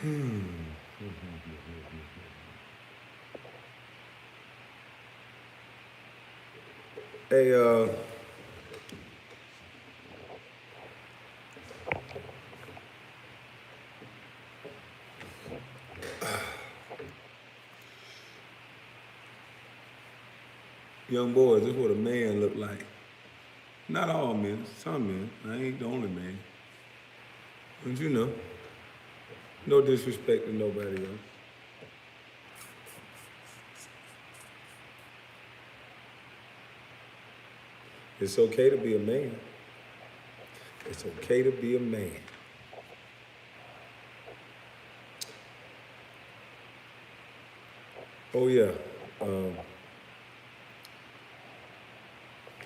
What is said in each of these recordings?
Hey, young boys, this is what a man look like. Not all men, some men. I ain't the only man. But you know, no disrespect to nobody else. It's okay to be a man. It's okay to be a man. Oh yeah, um,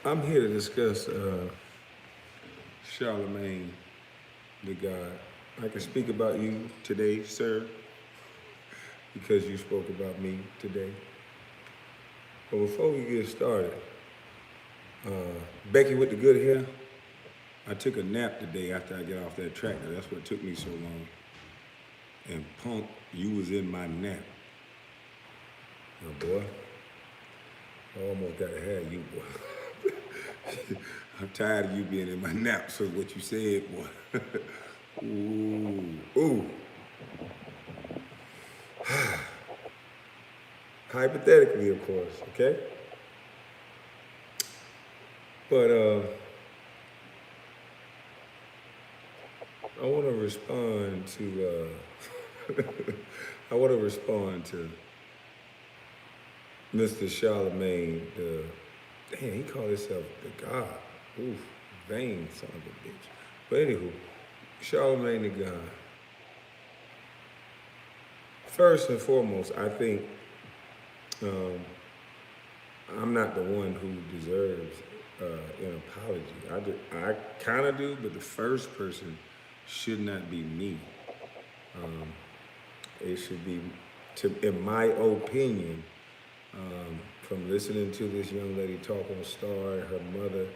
I'm here to discuss Charlemagne the God. I can speak about you today, sir, because you spoke about me today. But before we get started, uh, Becky with the good hair, I took a nap today after I got off that tractor. That's what took me so long. And Punk, you was in my nap. Now, boy, I almost got to have you, boy. I'm tired of you being in my nap, so what you said, boy. Ooh, ooh. Hypothetically, of course, okay? But I want to respond to, I want to respond to Mr. Charlemagne, damn, he called himself the God. Oof, vain son of a bitch. But anywho, Charlemagne the God. First and foremost, I think I'm not the one who deserves an apology. I kind of do, but the first person should not be me. It should be, in my opinion, from listening to this young lady talk on Star and her mother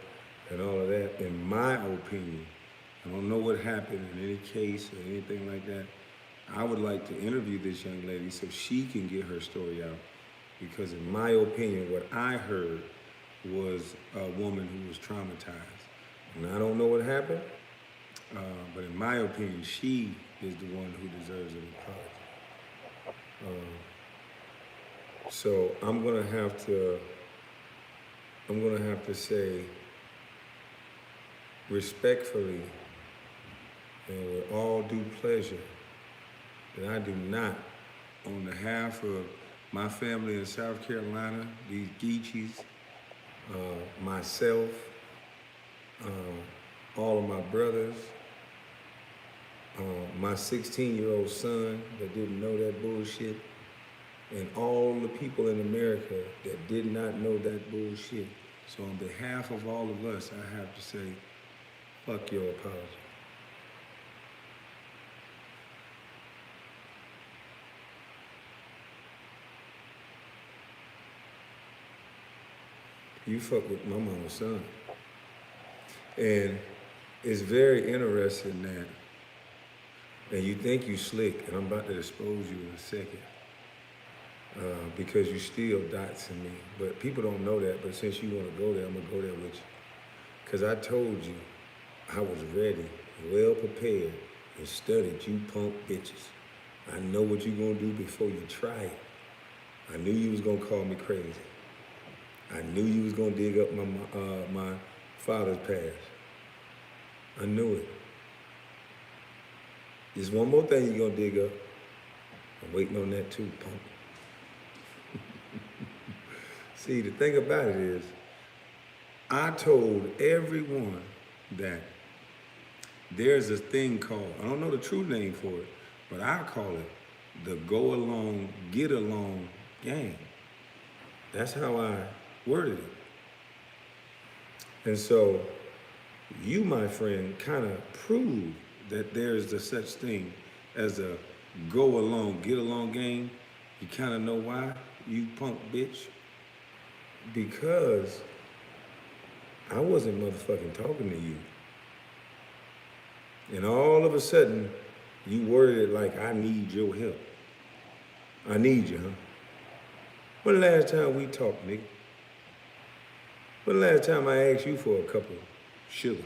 and all of that, in my opinion, I don't know what happened in any case or anything like that. I would like to interview this young lady so she can get her story out. Because in my opinion, what I heard was a woman who was traumatized. And I don't know what happened, but in my opinion, she is the one who deserves an apology. So I'm gonna have to say respectfully and with all due pleasure that I do not, on behalf of my family in South Carolina, these Geechees, myself, all of my brothers, my 16-year-old son that didn't know that bullshit, and all the people in America that did not know that bullshit. So on behalf of all of us, I have to say, fuck your apology. You fuck with my mama's son. And it's very interesting that, and you think you slick, and I'm about to expose you in a second, because you still doxing me. But people don't know that, but since you want to go there, I'm going to go there with you. Because I told you I was ready, well prepared, and studied you punk bitches. I know what you going to do before you try it. I knew you was going to call me crazy. I knew you was going to dig up my father's past. I knew it. There's one more thing you're going to dig up. I'm waiting on that too, punk. See, the thing about it is, I told everyone that there's a thing called, I don't know the true name for it, but I call it the go along, get along gang. That's how I worded it. And so you, my friend, kind of proved that there's a such thing as a go along, get along gang. You kind of know why, you punk bitch? Because I wasn't motherfucking talking to you. And all of a sudden, You worded it like, I need your help. I need you, huh? When the last time we talked, nigga? When the last time I asked you for a cup of sugar?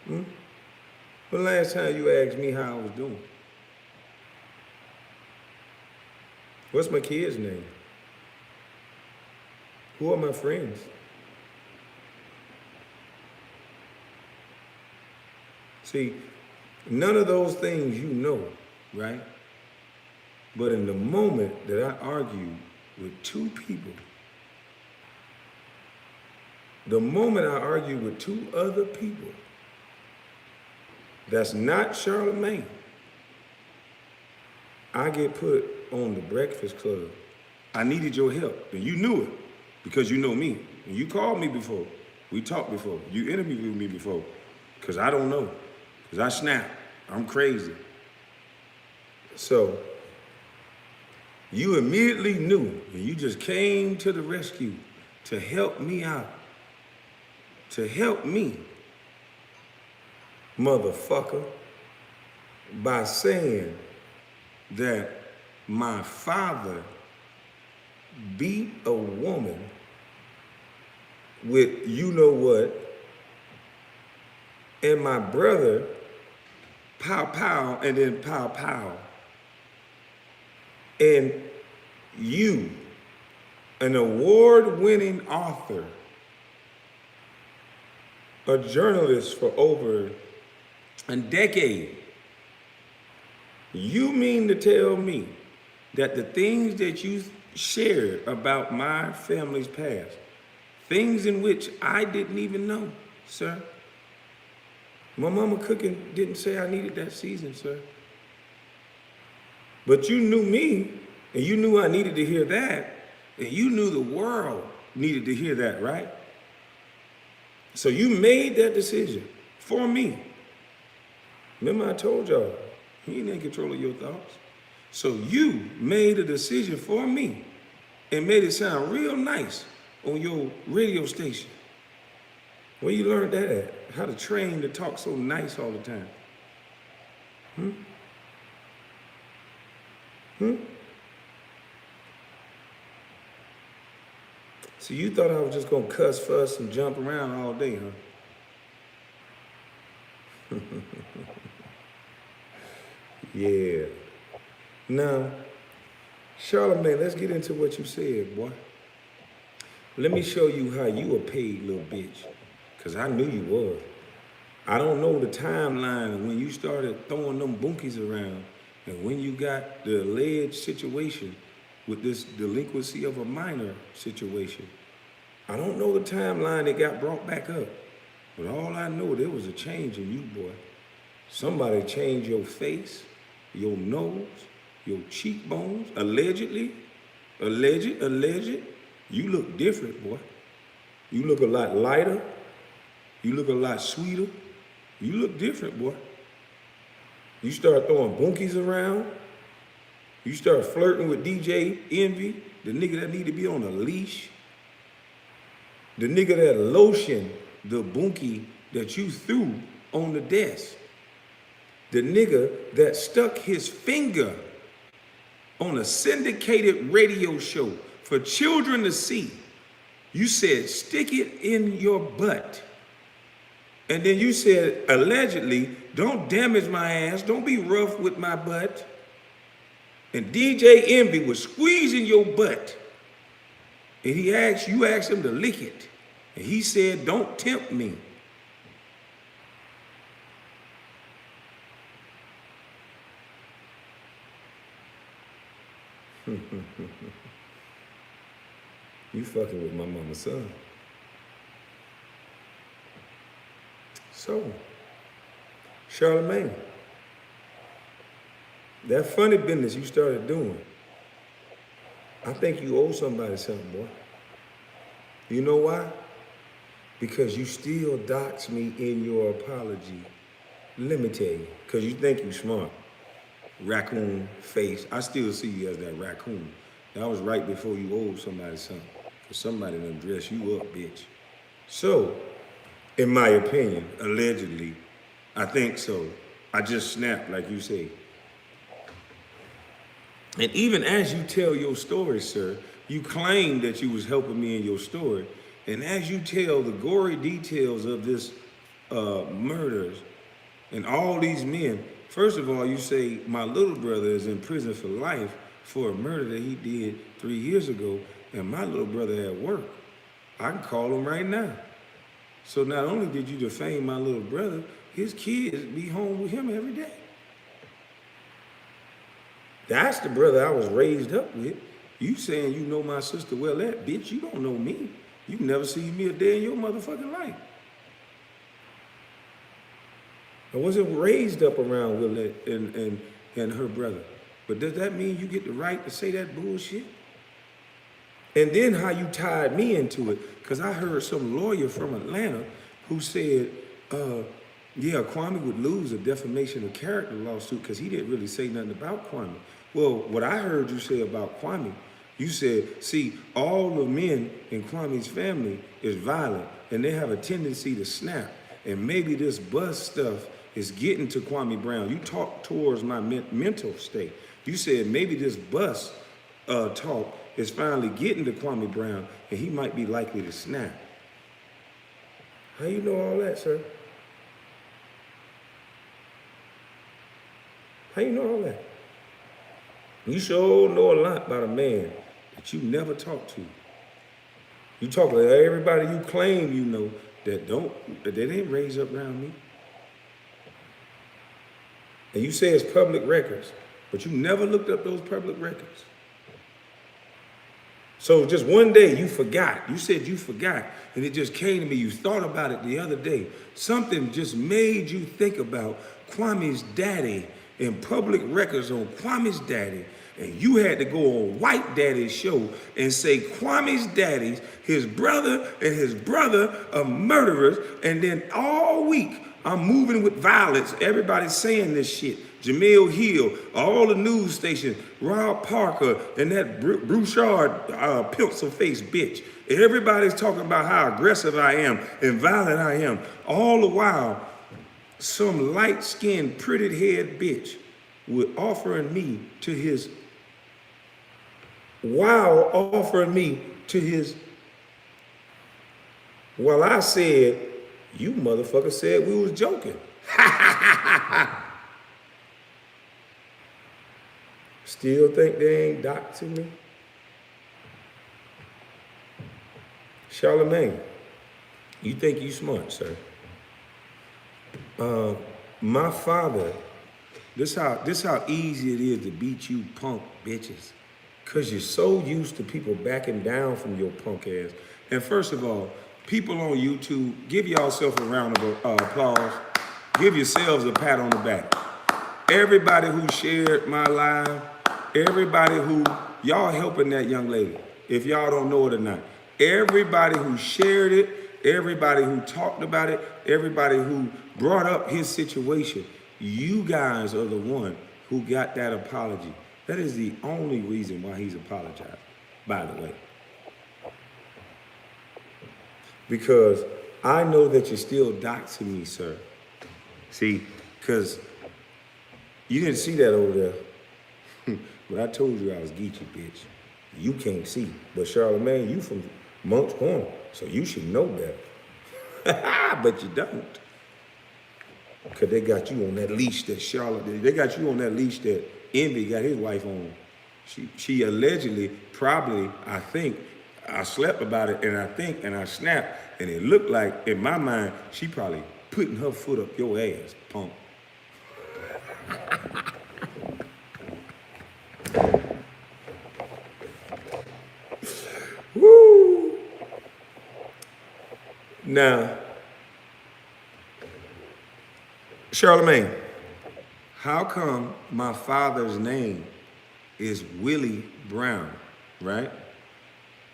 When the last time you asked me how I was doing? What's my kid's name? Who are my friends? See, none of those things you know, right? But in the moment that I argue with two people, the moment I argue with two other people, that's not Charlemagne, I get put on the Breakfast Club. I needed your help, and you knew it because you know me. And you called me before. We talked before. You interviewed me before because I don't know. Because I snap. I'm crazy. So you immediately knew, and you just came to the rescue to help me out. To help me, motherfucker, by saying that my father beat a woman with you know what, and my brother pow pow and then pow pow. And you, an award-winning author, a journalist for over a decade, you mean to tell me that the things that you shared about my family's past, things in which I didn't even know, sir? My mama cooking didn't say I needed that season, sir. But you knew me, and you knew I needed to hear that, and you knew the world needed to hear that, right? So you made that decision for me. Remember I told y'all, he ain't in control of your thoughts. So you made a decision for me and made it sound real nice on your radio station. Where you learned that at? How to train to talk so nice all the time? So you thought I was just gonna cuss, fuss, and jump around all day, huh? Yeah. Now, Charlemagne, let's get into what you said, boy. Let me show you how you a paid little bitch, because I knew you was. I don't know the timeline of when you started throwing them bunkies around and when you got the alleged situation with this delinquency of a minor situation. I don't know the timeline that got brought back up, but all I know, there was a change in you, boy. Somebody changed your face, your nose, your cheekbones, allegedly, alleged. You look different, boy. You look a lot lighter. You look a lot sweeter. You look different, boy. You start throwing bunkies around. You start flirting with DJ Envy, the nigga that need to be on a leash. The nigga that lotioned the bunkie that you threw on the desk. The nigga that stuck his finger on a syndicated radio show for children to see. You said, stick it in your butt. And then you said, allegedly, don't damage my ass, don't be rough with my butt. And DJ Envy was squeezing your butt. And you asked him to lick it. And he said, don't tempt me. You fucking with my mama's son. So, Charlemagne, that funny business you started doing, I think you owe somebody something, boy. You know why? Because you still dox me in your apology. Let me tell you, because you think you smart. Raccoon face. I still see you as that raccoon. That was right before you owed somebody something. Because somebody done dress you up, bitch. So, in my opinion, allegedly, I think so. I just snapped, like you say. And even as you tell your story, sir, you claim that you was helping me in your story. And as you tell the gory details of this murders and all these men, first of all, you say my little brother is in prison for life for a murder that he did 3 years ago, and my little brother at work. I can call him right now. So not only did you defame my little brother, his kids be home with him every day. That's the brother I was raised up with. You saying you know my sister Willette, bitch, you don't know me. You never seen me a day in your motherfucking life. I wasn't raised up around Willette and her brother. But does that mean you get the right to say that bullshit? And then how you tied me into it, because I heard some lawyer from Atlanta who said, yeah, Kwame would lose a defamation of character lawsuit because he didn't really say nothing about Kwame. Well, what I heard you say about Kwame, you said, see, all the men in Kwame's family is violent and they have a tendency to snap. And maybe this buzz stuff is getting to Kwame Brown. You talked towards my mental state. You said maybe this bus talk is finally getting to Kwame Brown and he might be likely to snap. How you know all that, sir? How you know all that? You sure know a lot about a man that you never talked to. You talk to everybody you claim you know that they didn't raise up around me. And you say it's public records, but you never looked up those public records. So just one day you forgot. You said you forgot, and it just came to me. You thought about it the other day. Something just made you think about Kwame's daddy and public records on Kwame's daddy. And you had to go on White Daddy's show and say Kwame's daddy, his brother and his brother are murderers. And then all week, I'm moving with violence. Everybody's saying this shit. Jamil Hill, all the news stations, Rob Parker, and that Brouchard pencil-faced bitch. Everybody's talking about how aggressive I am and violent I am. All the while, some light-skinned, pretty-haired bitch was offering me to his, while I said, you motherfucker said we was joking. Still think they ain't doxing me? Charlemagne, you think you smart, sir? My father, this how easy it is to beat you punk bitches. Cause you're so used to people backing down from your punk ass. And first of all, people on YouTube, give yourself a round of applause. Give yourselves a pat on the back. Everybody who shared my live, everybody who, y'all helping that young lady, if y'all don't know it or not. Everybody who shared it, everybody who talked about it, everybody who brought up his situation, you guys are the one who got that apology. That is the only reason why he's apologized, by the way. Because I know that you're still doxing me, sir. See, because you didn't see that over there. But I told you I was Geechee, bitch. You can't see. But Charlemagne, you from Monk's Corner, so you should know better. But you don't. Because they got you on that leash that they got you on that leash that Envy got his wife on. She allegedly, probably, I think, I slept about it and I snapped, and it looked like, in my mind, she probably putting her foot up your ass, punk. Woo! Now, Charlemagne, how come my father's name is Willie Brown, right?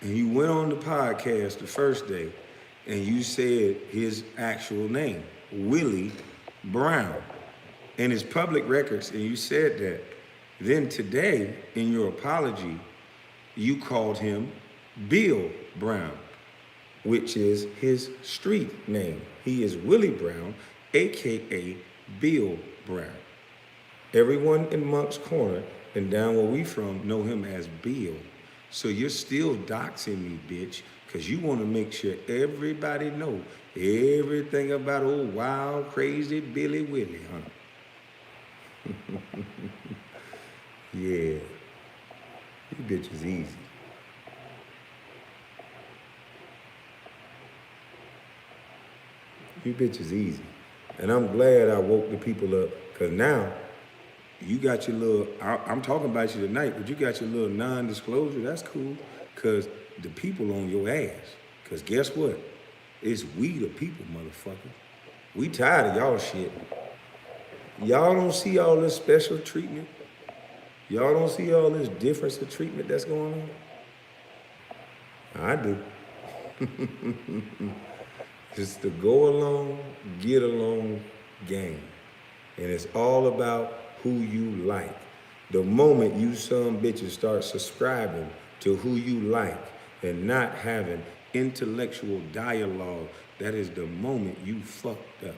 And you went on the podcast the first day and you said his actual name, Willie Brown, and his public records, and you said that. Then today, in your apology, you called him Bill Brown, which is his street name. He is Willie Brown, AKA Bill Brown. Everyone in Monk's Corner and down where we from know him as Bill. So you're still doxing me, bitch, because you want to make sure everybody know everything about old wild, crazy Billy Willie, huh? Yeah, you bitch is easy. You bitch is easy. And I'm glad I woke the people up, because now you got your little, I'm talking about you tonight, but you got your little non-disclosure. That's cool, because the people on your ass. Because guess what? It's we the people, motherfucker. We tired of y'all shit. Y'all don't see all this special treatment? Y'all don't see all this difference of treatment that's going on? I do. It's the go along, get along game. And it's all about who you like. The moment you some bitches start subscribing to who you like and not having intellectual dialogue, that is the moment you fucked up.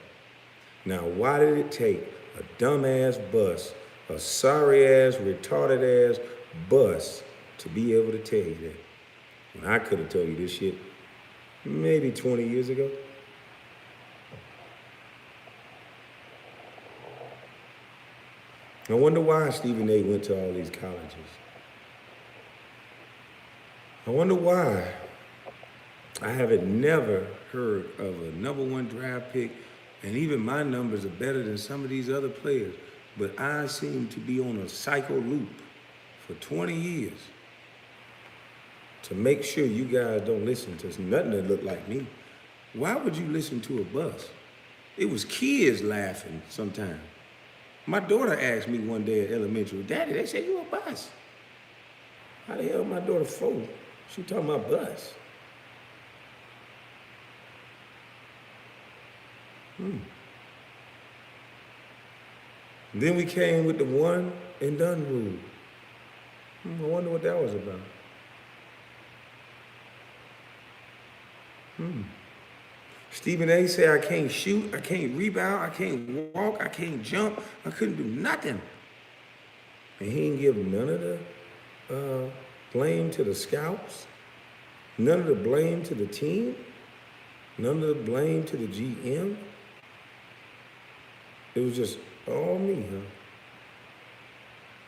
Now, why did it take a dumbass bus, a sorry ass, retarded ass bus to be able to tell you that? When I could have told you this shit maybe 20 years ago. I wonder why Stephen A. went to all these colleges. I wonder why I haven't never heard of a #1 draft pick, and even my numbers are better than some of these other players, but I seem to be on a cycle loop for 20 years to make sure you guys don't listen to nothing that look like me. Why would you listen to a bus? It was kids laughing sometimes. My daughter asked me one day at elementary, Daddy, they said you a bus. How the hell my daughter 4? She talking about bus. Then we came with the one and done rule. I wonder what that was about. Stephen A. said I can't shoot, I can't rebound, I can't walk, I can't jump, I couldn't do nothing. And he didn't give none of the blame to the scouts, none of the blame to the team, none of the blame to the GM. It was just all me,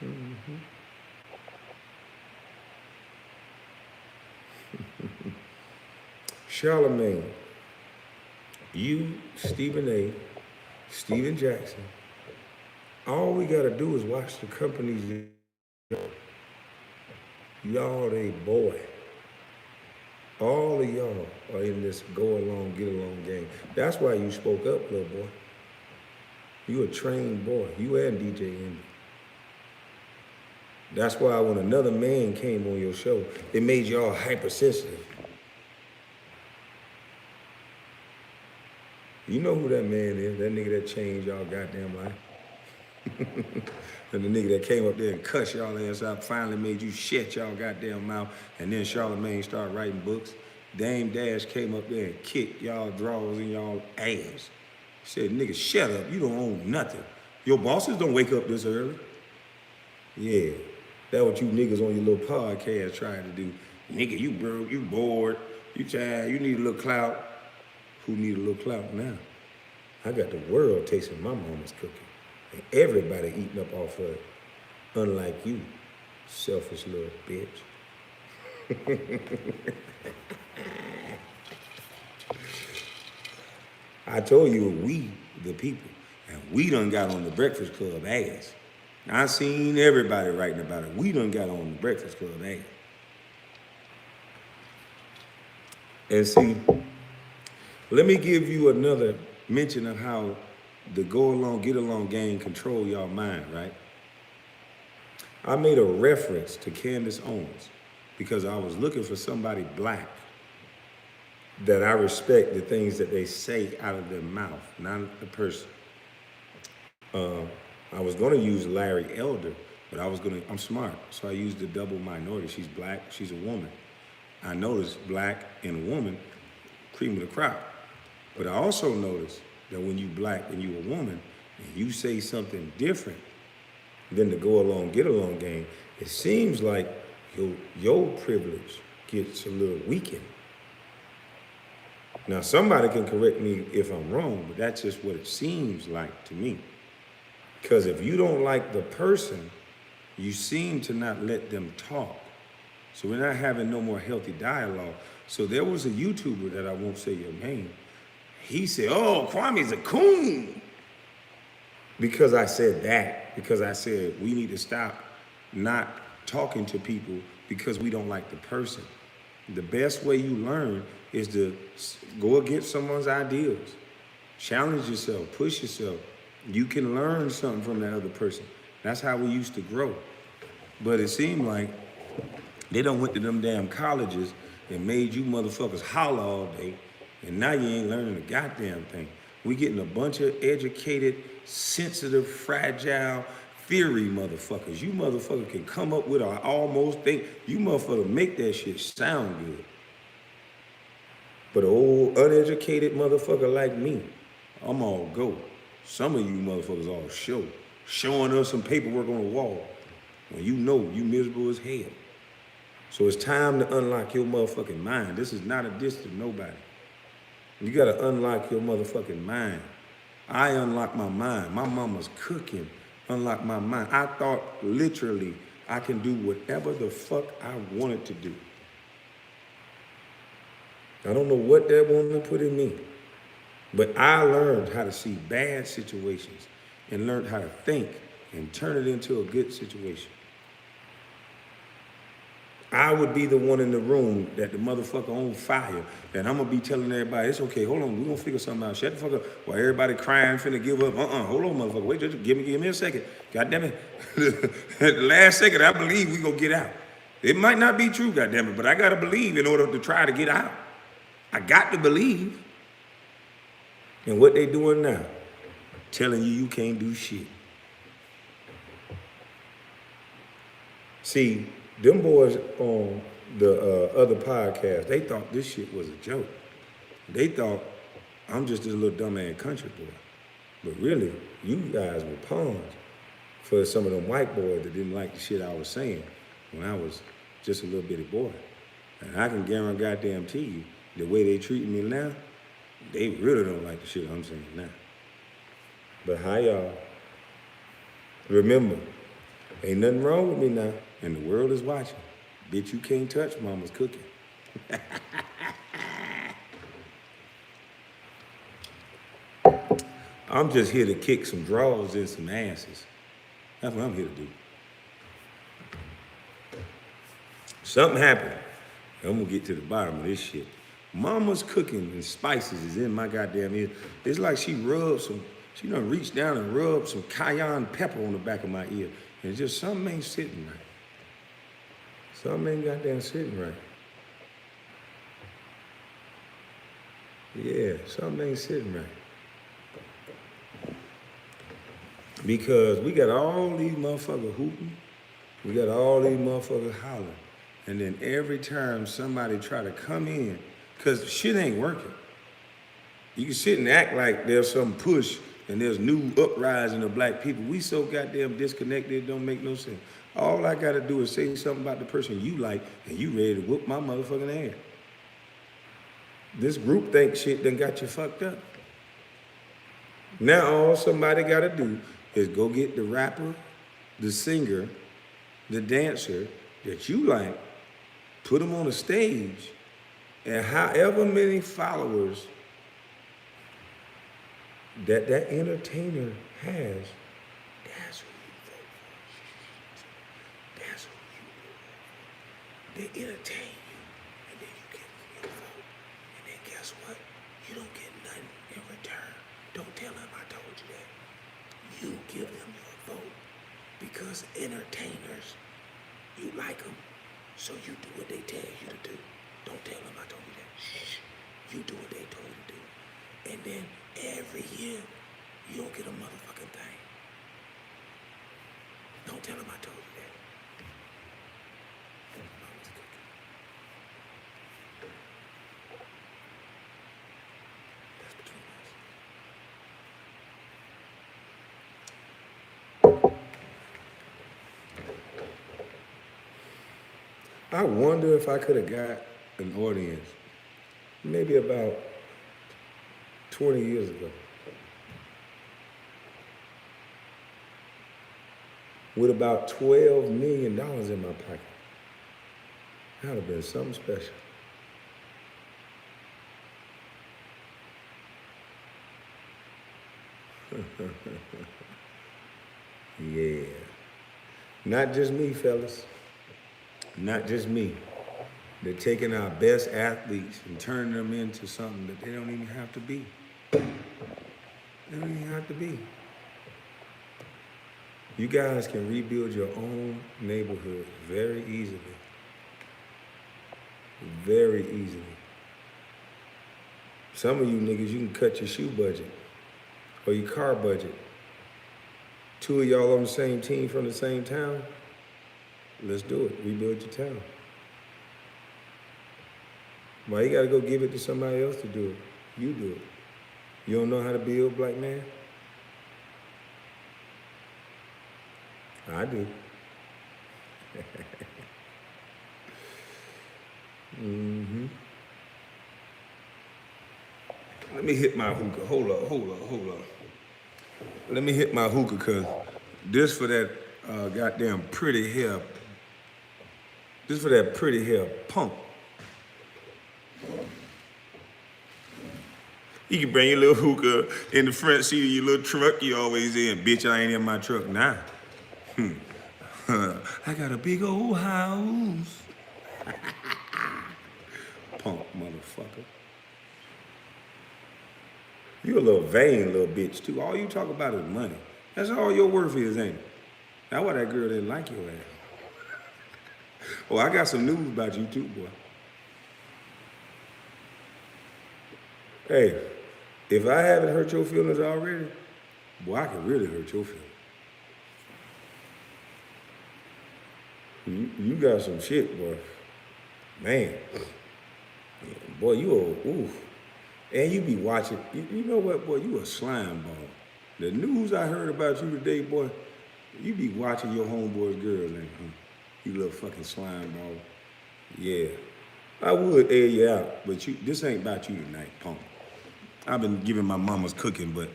huh? Charlemagne, you, Stephen A., Steven Jackson, all we gotta do is watch the companies. Y'all they boy. All of y'all are in this go along, get along game. That's why you spoke up, little boy. You a trained boy. You and DJ Envy. That's why when another man came on your show, it made y'all hypersensitive. You know who that man is, that nigga that changed y'all goddamn life. And the nigga that came up there and cussed y'all ass out, finally made you shut y'all goddamn mouth, and then Charlemagne started writing books. Dame Dash came up there and kicked y'all drawers in y'all ass. Said, nigga, shut up, you don't own nothing. Your bosses don't wake up this early. Yeah, that's what you niggas on your little podcast trying to do. Nigga, you broke, you bored, you tired, you need a little clout. Who need a little clout now? I got the world tasting my mama's cooking. And everybody eating up off of it. Unlike you, selfish little bitch. I told you we, the people, and we done got on the Breakfast Club ass. I seen everybody writing about it. We done got on the Breakfast Club ass. And see, let me give you another mention of how the go along, get along game control y'all mind, right? I made a reference to Candace Owens because I was looking for somebody black that I respect the things that they say out of their mouth, not the person. I was gonna use Larry Elder, but I'm smart, so I used the double minority. She's black, she's a woman. I noticed black and a woman, cream of the crop. But I also noticed that when you black and you a woman, and you say something different than the go along, get along game, it seems like your privilege gets a little weakened. Now, somebody can correct me if I'm wrong, but that's just what it seems like to me. Because if you don't like the person, you seem to not let them talk. So we're not having no more healthy dialogue. So there was a YouTuber that I won't say your name. He said, oh, Kwame's a coon. Because I said that, because I said we need to stop not talking to people because we don't like the person. The best way you learn is to go against someone's ideas. Challenge yourself, push yourself. You can learn something from that other person. That's how we used to grow. But it seemed like they done went to them damn colleges and made you motherfuckers holler all day, and now you ain't learning a goddamn thing. We getting a bunch of educated, sensitive, fragile theory motherfuckers. You motherfucker can come up with an almost thing. You motherfucker make that shit sound good. But an old uneducated motherfucker like me, I'm all go. Some of you motherfuckers all showing us some paperwork on the wall when you know you miserable as hell. So it's time to unlock your motherfucking mind. This is not a diss to nobody. You gotta unlock your motherfucking mind. I unlocked my mind. My mama's cooking unlocked my mind. I thought literally I can do whatever the fuck I wanted to do. I don't know what that woman put in me, but I learned how to see bad situations and learned how to think and turn it into a good situation. I would be the one in the room that the motherfucker on fire, and I'm gonna be telling everybody, it's okay, hold on, we're gonna figure something out. Shut the fuck up. While everybody crying, finna give up. Hold on, motherfucker. Wait, just give me a second. God damn it. At the last second, I believe we gonna get out. It might not be true, God damn it, but I gotta believe in order to try to get out. I got to believe. And what they doing now? Telling you can't do shit. See, them boys on the other podcast, they thought this shit was a joke. They thought I'm just this little dumbass country boy. But really, you guys were pawns for some of them white boys that didn't like the shit I was saying when I was just a little bitty boy. And I can guarantee you, the way they treat me now, they really don't like the shit I'm saying now. But hi, y'all. Remember, ain't nothing wrong with me now, and the world is watching. Bitch, you can't touch mama's cooking. I'm just here to kick some drawers and some asses. That's what I'm here to do. Something happened. I'm gonna get to the bottom of this shit. Mama's cooking and spices is in my goddamn ear. It's like she done reached down and rubbed some cayenne pepper on the back of my ear. And just something ain't sitting right. Something ain't goddamn sitting right. Yeah, something ain't sitting right. Because we got all these motherfuckers hooting. We got all these motherfuckers hollering. And then every time somebody try to come in, because shit ain't working. You can sit and act like there's some push and there's new uprising of black people. We so goddamn disconnected, it don't make no sense. All I gotta do is say something about the person you like, and you ready to whoop my motherfucking ass. This groupthink shit done got you fucked up. Now all somebody gotta do is go get the rapper, the singer, the dancer that you like, put them on a stage, and however many followers that entertainer has, that's who you vote for. That's who you vote for. They entertain you, and then you give them your vote. And then guess what? You don't get nothing in return. Don't tell them I told you that. You give them your vote because entertainers, you like them, so you do what they tell you to do. Don't tell them I told you that. Shh. You do what they told you to do. And then every year, you don't get a motherfucking thing. Don't tell them I told you that. Mama's cooking. That's between us. I wonder if I could have got an audience maybe about 20 years ago with about $12 million in my pocket. That would have been something special. Yeah. Not just me, fellas. Not just me. They're taking our best athletes and turning them into something that they don't even have to be. They don't even have to be. You guys can rebuild your own neighborhood very easily. Very easily. Some of you niggas, you can cut your shoe budget or your car budget. Two of y'all on the same team from the same town. Let's do it. Rebuild your town. Why you gotta go give it to somebody else to do it? You do it. You don't know how to build, black man? I do. Let me hit my hookah. Hold up. Let me hit my hookah, cause this for that goddamn pretty hair. This for that pretty hair punk. You can bring your little hookah in the front seat of your little truck you always in. Bitch, I ain't in my truck now. I got a big old house. Punk motherfucker. You a little vain little bitch too. All you talk about is money. That's all your worth is, ain't it? That's why that girl didn't like your ass. Oh, I got some news about you too, boy. Hey, if I haven't hurt your feelings already, boy, I can really hurt your feelings. You got some shit, boy. Man. Boy, you oof. And you be watching, you know what, boy, you a slime ball. The news I heard about you today, boy, you be watching your homeboy's girl, man. You little fucking slime ball. Yeah. I would air you out, but this ain't about you tonight, punk. I've been giving my mama's cooking, but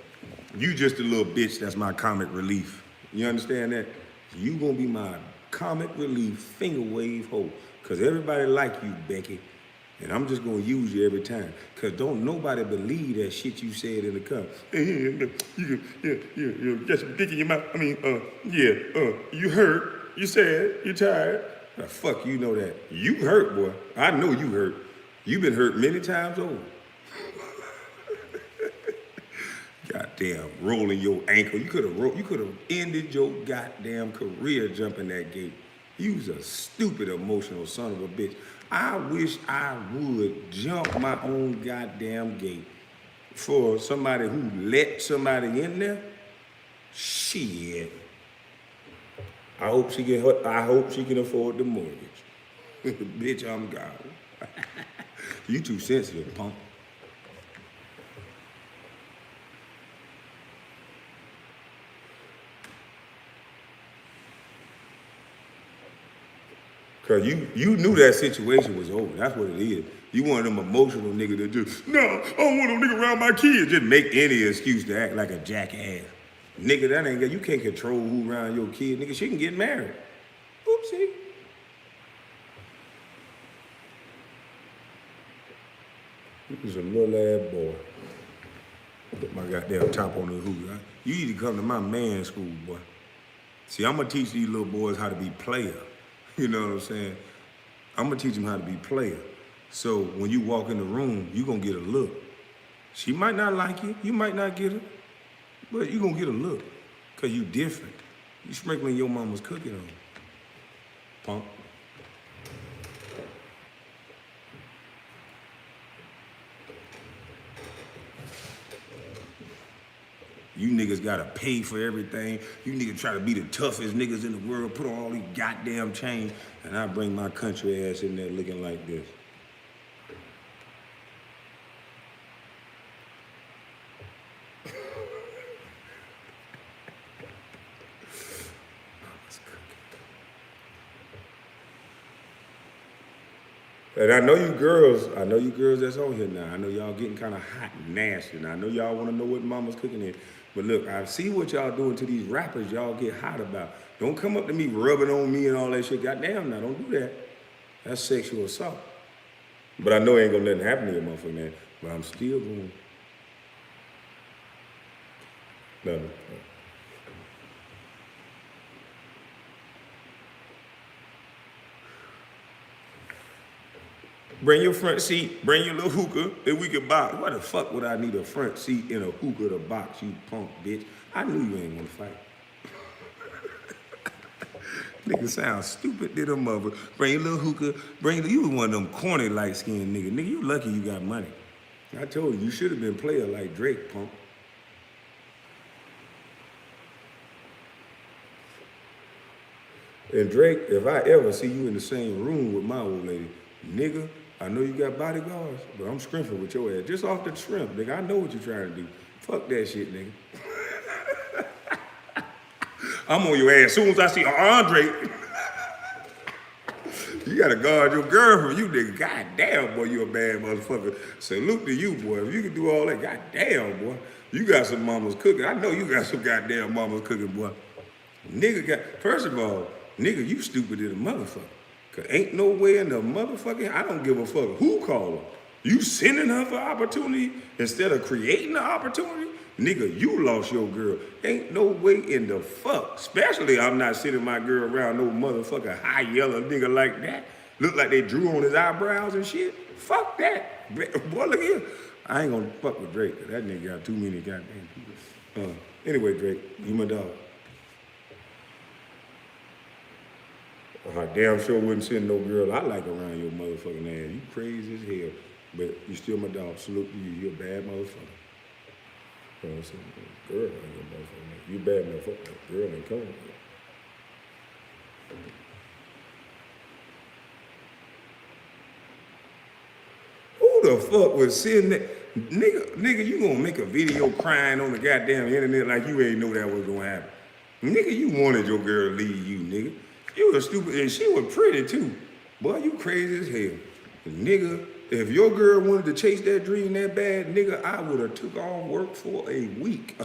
you just a little bitch that's my comic relief. You understand that? You gonna be my comic relief finger wave hoe. Cause everybody like you, Becky. And I'm just gonna use you every time. Cause don't nobody believe that shit you said in the car. You got some dick in your mouth. You hurt, you sad, you tired. The fuck you know that? You hurt, boy. I know you hurt. You been hurt many times over. Goddamn, rolling your ankle. You could have ended your goddamn career jumping that gate. You was a stupid, emotional son of a bitch. I wish I would jump my own goddamn gate for somebody who let somebody in there. Shit. I hope she can afford the mortgage. Bitch, I'm gone. You too sensitive, punk. Cause you knew that situation was over. That's what it is. You one of them emotional niggas that just, no, I don't want no nigga around my kids. Just make any excuse to act like a jackass. Nigga, that ain't good. You can't control who around your kid. Nigga, she can get married. Oopsie. He's a little ass boy. Put my goddamn top on the hoop. You need to come to my man school, boy. See, I'm gonna teach these little boys how to be player. You know what I'm saying? I'm gonna teach them how to be player. So when you walk in the room, you gonna get a look. She might not like you, you might not get her, but you gonna get a look. Cause you different. You sprinkling your mama's cooking on. Punk. You niggas gotta pay for everything. You niggas try to be the toughest niggas in the world, put on all these goddamn chains, and I bring my country ass in there looking like this. And I know you girls that's on here now. I know y'all getting kind of hot and nasty. And I know y'all want to know what mama's cooking in. But look, I see what y'all doing to these rappers y'all get hot about. Don't come up to me rubbing on me and all that shit. Goddamn, now don't do that. That's sexual assault. But I know ain't gonna let nothing happen to your motherfucking man. But I'm still going. No. Bring your front seat, bring your little hookah, and we can box. Why the fuck would I need a front seat and a hookah to box, you punk bitch? I knew you ain't gonna fight. Nigga sound stupid to the mother. Bring your little hookah, you was one of them corny light-skinned nigga. Nigga, you lucky you got money. I told you should have been player like Drake, punk. And Drake, if I ever see you in the same room with my old lady, nigga, I know you got bodyguards, but I'm scrimping with your ass. Just off the shrimp, nigga. I know what you're trying to do. Fuck that shit, nigga. I'm on your ass as soon as I see Andre. You gotta guard your girlfriend, you nigga. God damn, boy, you a bad motherfucker. Salute to you, boy. If you can do all that, god damn, boy. You got some mamas cooking. I know you got some goddamn mamas cooking, boy. Nigga got, first of all, nigga, you stupid as a motherfucker. Cause ain't no way in the motherfucking, I don't give a fuck who call her. You sending her for opportunity instead of creating the opportunity? Nigga, you lost your girl. Ain't no way in the fuck. Especially I'm not sending my girl around no motherfucking high yellow nigga like that. Look like they drew on his eyebrows and shit. Fuck that. Boy, look here. I ain't gonna fuck with Drake, cause that nigga got too many goddamn people. Anyway, Drake, you my dog. I damn sure wouldn't send no girl I like around your motherfucking ass. You crazy as hell, but you still my dog. Salute to you. You a bad motherfucker. You know what I'm saying? Girl ain't your motherfucker. You bad motherfucker. Girl ain't coming. Who the fuck would send that? Nigga, you gonna make a video crying on the goddamn internet like you ain't know that was gonna happen. Nigga, you wanted your girl to leave you, nigga. You was stupid, and she was pretty too. Boy, you crazy as hell. Nigga, if your girl wanted to chase that dream that bad, nigga, I would have took off work for a week.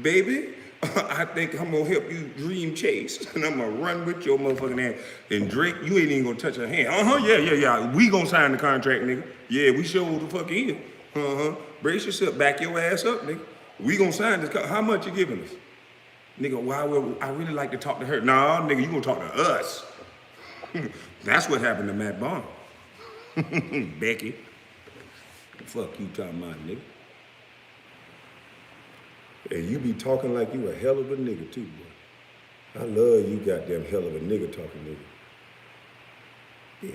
Baby, I think I'm gonna help you dream chase, and I'm gonna run with your motherfucking ass. And Drake, you ain't even gonna touch her hand. Yeah. We gonna sign the contract, nigga. Yeah, we sure the fuck is. Brace yourself, back your ass up, nigga. We gonna sign this. How much you giving us? Nigga, why would I really like to talk to her? Nah, nigga, you gonna talk to us. That's what happened to Matt Bond. Becky. Fuck you talking about, nigga. And you be talking like you a hell of a nigga too, boy. I love you goddamn hell of a nigga talking nigga. Bitch.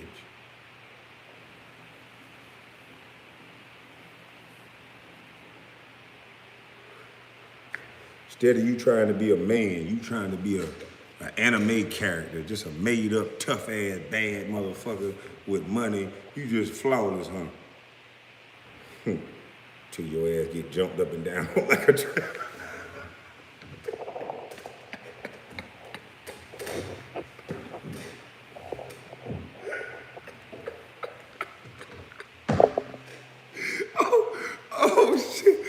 Instead of you trying to be a man, you trying to be an anime character, just a made up, tough ass, bad motherfucker with money. You just flawless, huh? Till your ass get jumped up and down like a trap. Oh shit.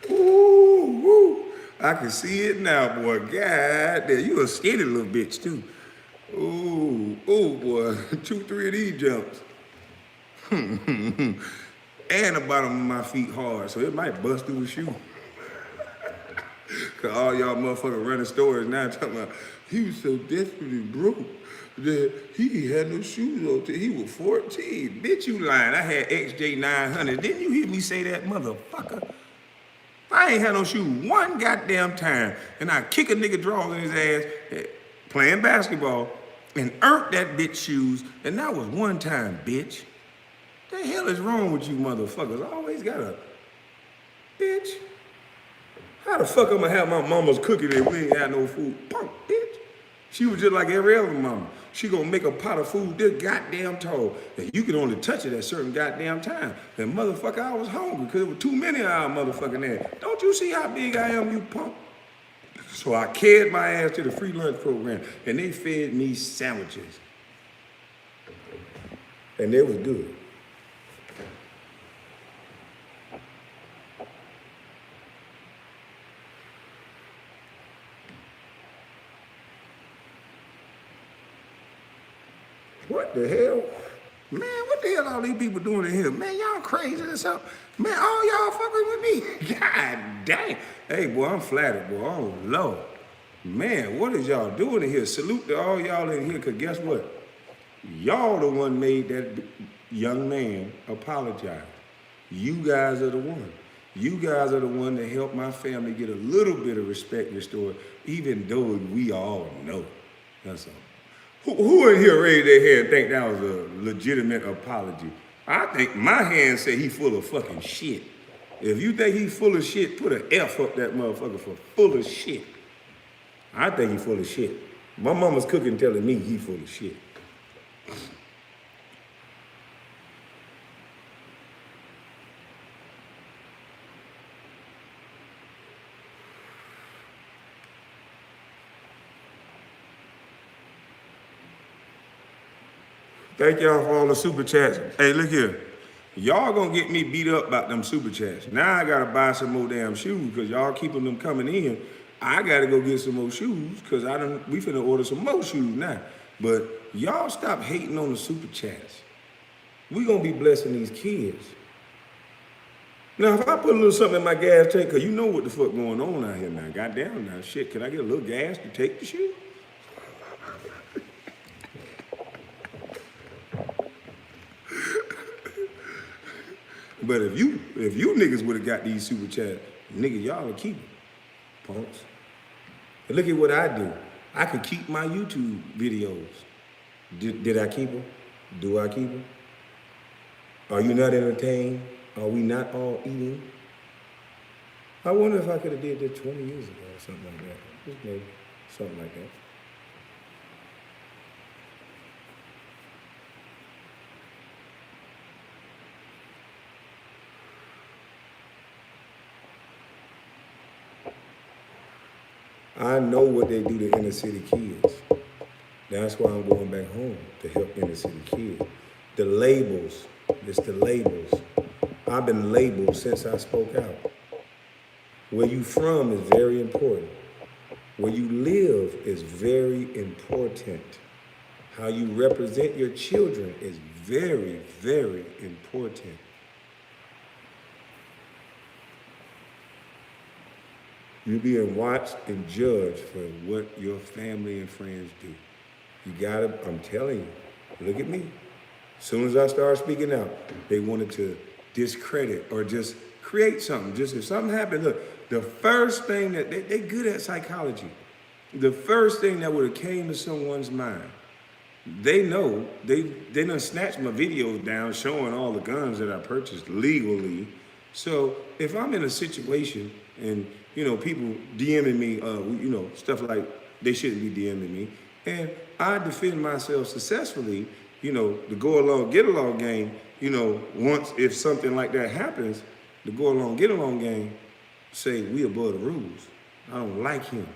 Ooh, woo. I can see it now, boy. God damn, you a skinny little bitch too. Ooh, boy. 2, 3 of these jumps. And the bottom of my feet hard, so it might bust through the shoe. Cause all y'all motherfuckers running stores now talking about he was so desperately broke that he had no shoes on till he was 14. Bitch, you lying. I had XJ900. Didn't you hear me say that, motherfucker? I ain't had no shoes one goddamn time. And I kick a nigga drawers in his ass playing basketball and earned that bitch shoes. And that was one time, bitch. The hell is wrong with you motherfuckers? I always got a bitch. How the fuck I'm gonna have my mama's cooking if we ain't had no food? Punk, bitch. She was just like every other mama. She gonna make a pot of food this goddamn tall. And you can only touch it at certain goddamn time. And motherfucker, I was hungry because there were too many of our motherfucking ass. Don't you see how big I am, you punk? So I carried my ass to the free lunch program and they fed me sandwiches. And they was good. What the hell? Man, what the hell all these people doing in here? Man, y'all crazy or something? Man, all y'all fucking with me. God damn. Hey, boy, I'm flattered, boy. Oh, Lord. Man, what is y'all doing in here? Salute to all y'all in here, because guess what? Y'all the one made that young man apologize. You guys are the one. You guys are the one that helped my family get a little bit of respect restored, even though we all know. That's all. Who in here raised their hand and think that was a legitimate apology? I think my hand say he full of fucking shit. If you think he full of shit, put an F up that motherfucker for full of shit. I think he full of shit. My mama's cooking telling me he full of shit. Thank y'all for all the super chats. Hey, look here. Y'all gonna get me beat up about them super chats. Now I gotta buy some more damn shoes because y'all keeping them coming in. I gotta go get some more shoes because we finna order some more shoes now. But y'all stop hating on the super chats. We gonna be blessing these kids. Now, if I put a little something in my gas tank, because you know what the fuck going on out here now. Goddamn now, shit, can I get a little gas to take the shoe? But if you niggas would have got these super chats, nigga, y'all would keep them, punks. And look at what I do. I could keep my YouTube videos. Did I keep them? Do I keep them? Are you not entertained? Are we not all eating? I wonder if I could have did that 20 years ago or something like that. Just maybe something like that. I know what they do to inner city kids. That's why I'm going back home to help inner city kids. The labels, it's the labels. I've been labeled since I spoke out. Where you from is very important. Where you live is very important. How you represent your children is very, very important. You're being watched and judged for what your family and friends do. You gotta, I'm telling you, look at me. As soon as I started speaking out, they wanted to discredit or just create something. Just if something happened, look, the first thing that, they good at psychology. The first thing that would have came to someone's mind, they know, they done snatched my videos down showing all the guns that I purchased legally. So if I'm in a situation and, you know, people DMing me, you know, stuff like they shouldn't be DMing me, and I defend myself successfully, you know, the go along, get along game, you know, once if something like that happens, the go along, get along game, say we above the rules. I don't like him.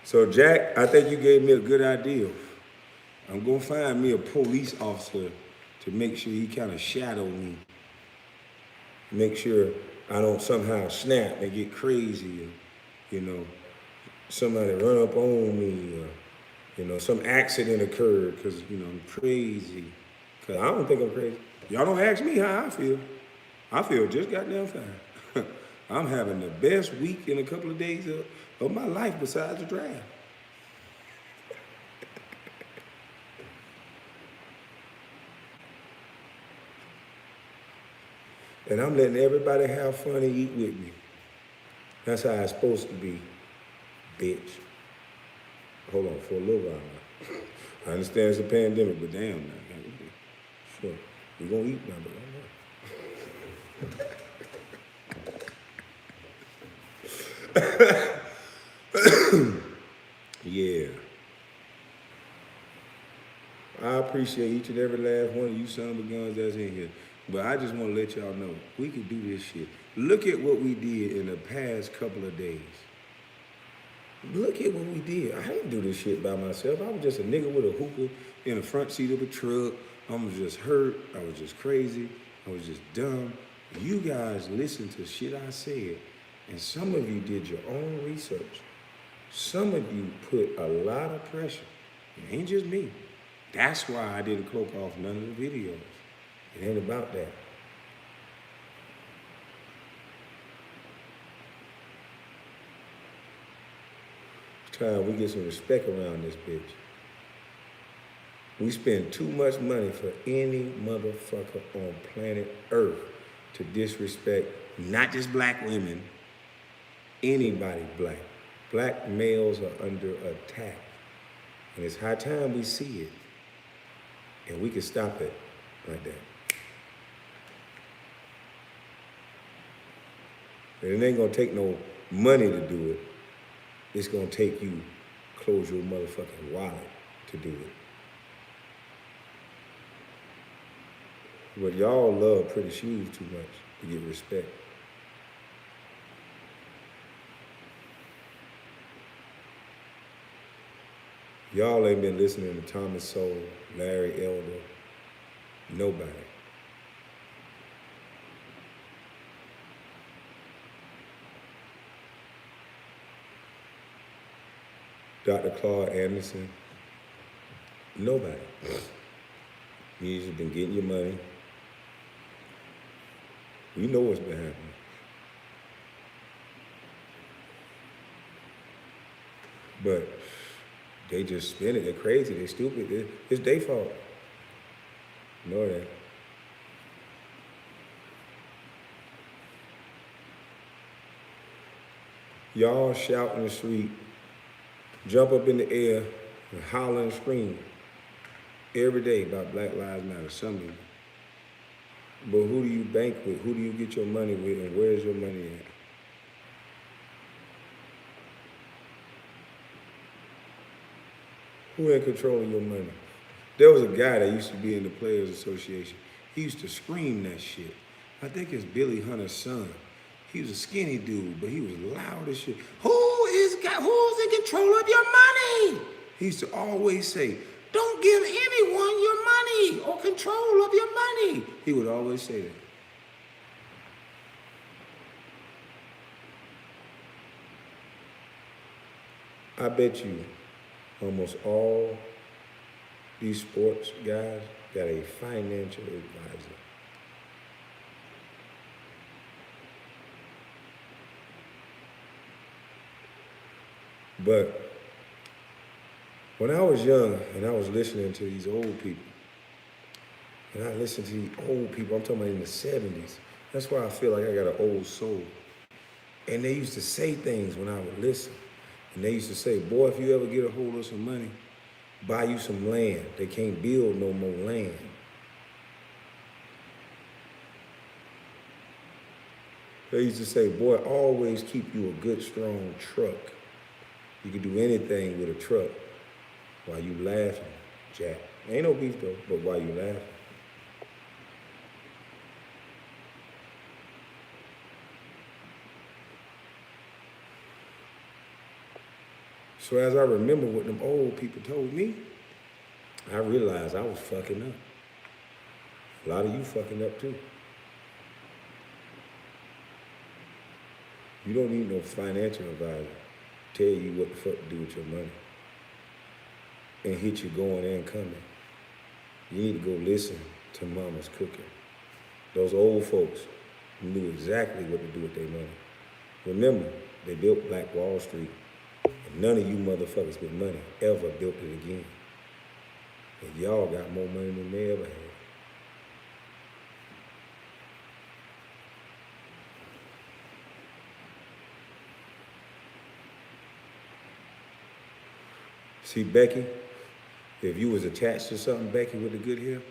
So Jack, I think you gave me a good idea. I'm gonna find me a police officer to make sure he kind of shadow me. Make sure I don't somehow snap and get crazy, or, you know, somebody run up on me, or, you know, some accident occurred because, you know, I'm crazy. Because I don't think I'm crazy. Y'all don't ask me how I feel. I feel just goddamn fine. I'm having the best week in a couple of days of my life besides the draft. And I'm letting everybody have fun and eat with me. That's how it's supposed to be, bitch. Hold on for a little while now. I understand it's a pandemic, but damn now. Sure, we're gonna eat now, but yeah. I appreciate each and every last one of you son of a guns that's in here. But I just want to let y'all know, we can do this shit. Look at what we did in the past couple of days. Look at what we did. I didn't do this shit by myself. I was just a nigga with a hookah in the front seat of a truck. I was just hurt. I was just crazy. I was just dumb. You guys listened to shit I said, and some of you did your own research. Some of you put a lot of pressure. It ain't just me. That's why I didn't cloak off none of the videos. It ain't about that. It's time we get some respect around this bitch. We spend too much money for any motherfucker on planet Earth to disrespect not just black women, anybody black. Black males are under attack. And it's high time we see it. And we can stop it like that. And it ain't gonna take no money to do it. It's gonna take you close your motherfucking wallet to do it. But y'all love pretty shoes too much to get respect. Y'all ain't been listening to Thomas Sowell, Larry Elder, nobody. Dr. Claude Anderson, nobody. You just been getting your money. You know what's been happening. But they just spin it. They're crazy. They're stupid. It's their fault. You know that. Y'all shout in the street, jump up in the air, and holler and scream every day about Black Lives Matter, some of you. But who do you bank with? Who do you get your money with, and where's your money at? Who in control of your money? There was a guy that used to be in the Players Association. He used to scream that shit. I think it's Billy Hunter's son. He was a skinny dude, but he was loud as shit. Who's in control of your money? He used to always say, don't give anyone your money or control of your money. He would always say that. I bet you almost all these sports guys got a financial advisor. But when I was young and I was listening to these old people, and I listened to these old people, I'm talking about in the 70s, that's why I feel like I got an old soul. And they used to say things when I would listen. And they used to say, boy, if you ever get a hold of some money, buy you some land. They can't build no more land. They used to say, boy, always keep you a good, strong truck. You can do anything with a truck while you laughing, Jack. Ain't no beef though, but while you laughing. So as I remember what them old people told me, I realized I was fucking up. A lot of you fucking up too. You don't need no financial advisor to tell you what the fuck to do with your money and hit you going and coming. You need to go listen to Mama's Cooking. Those old folks knew exactly what to do with their money. Remember, they built Black Wall Street. And none of you motherfuckers with money ever built it again. And y'all got more money than they ever had. See, Becky, if you was attached to something, Becky, with the good hair,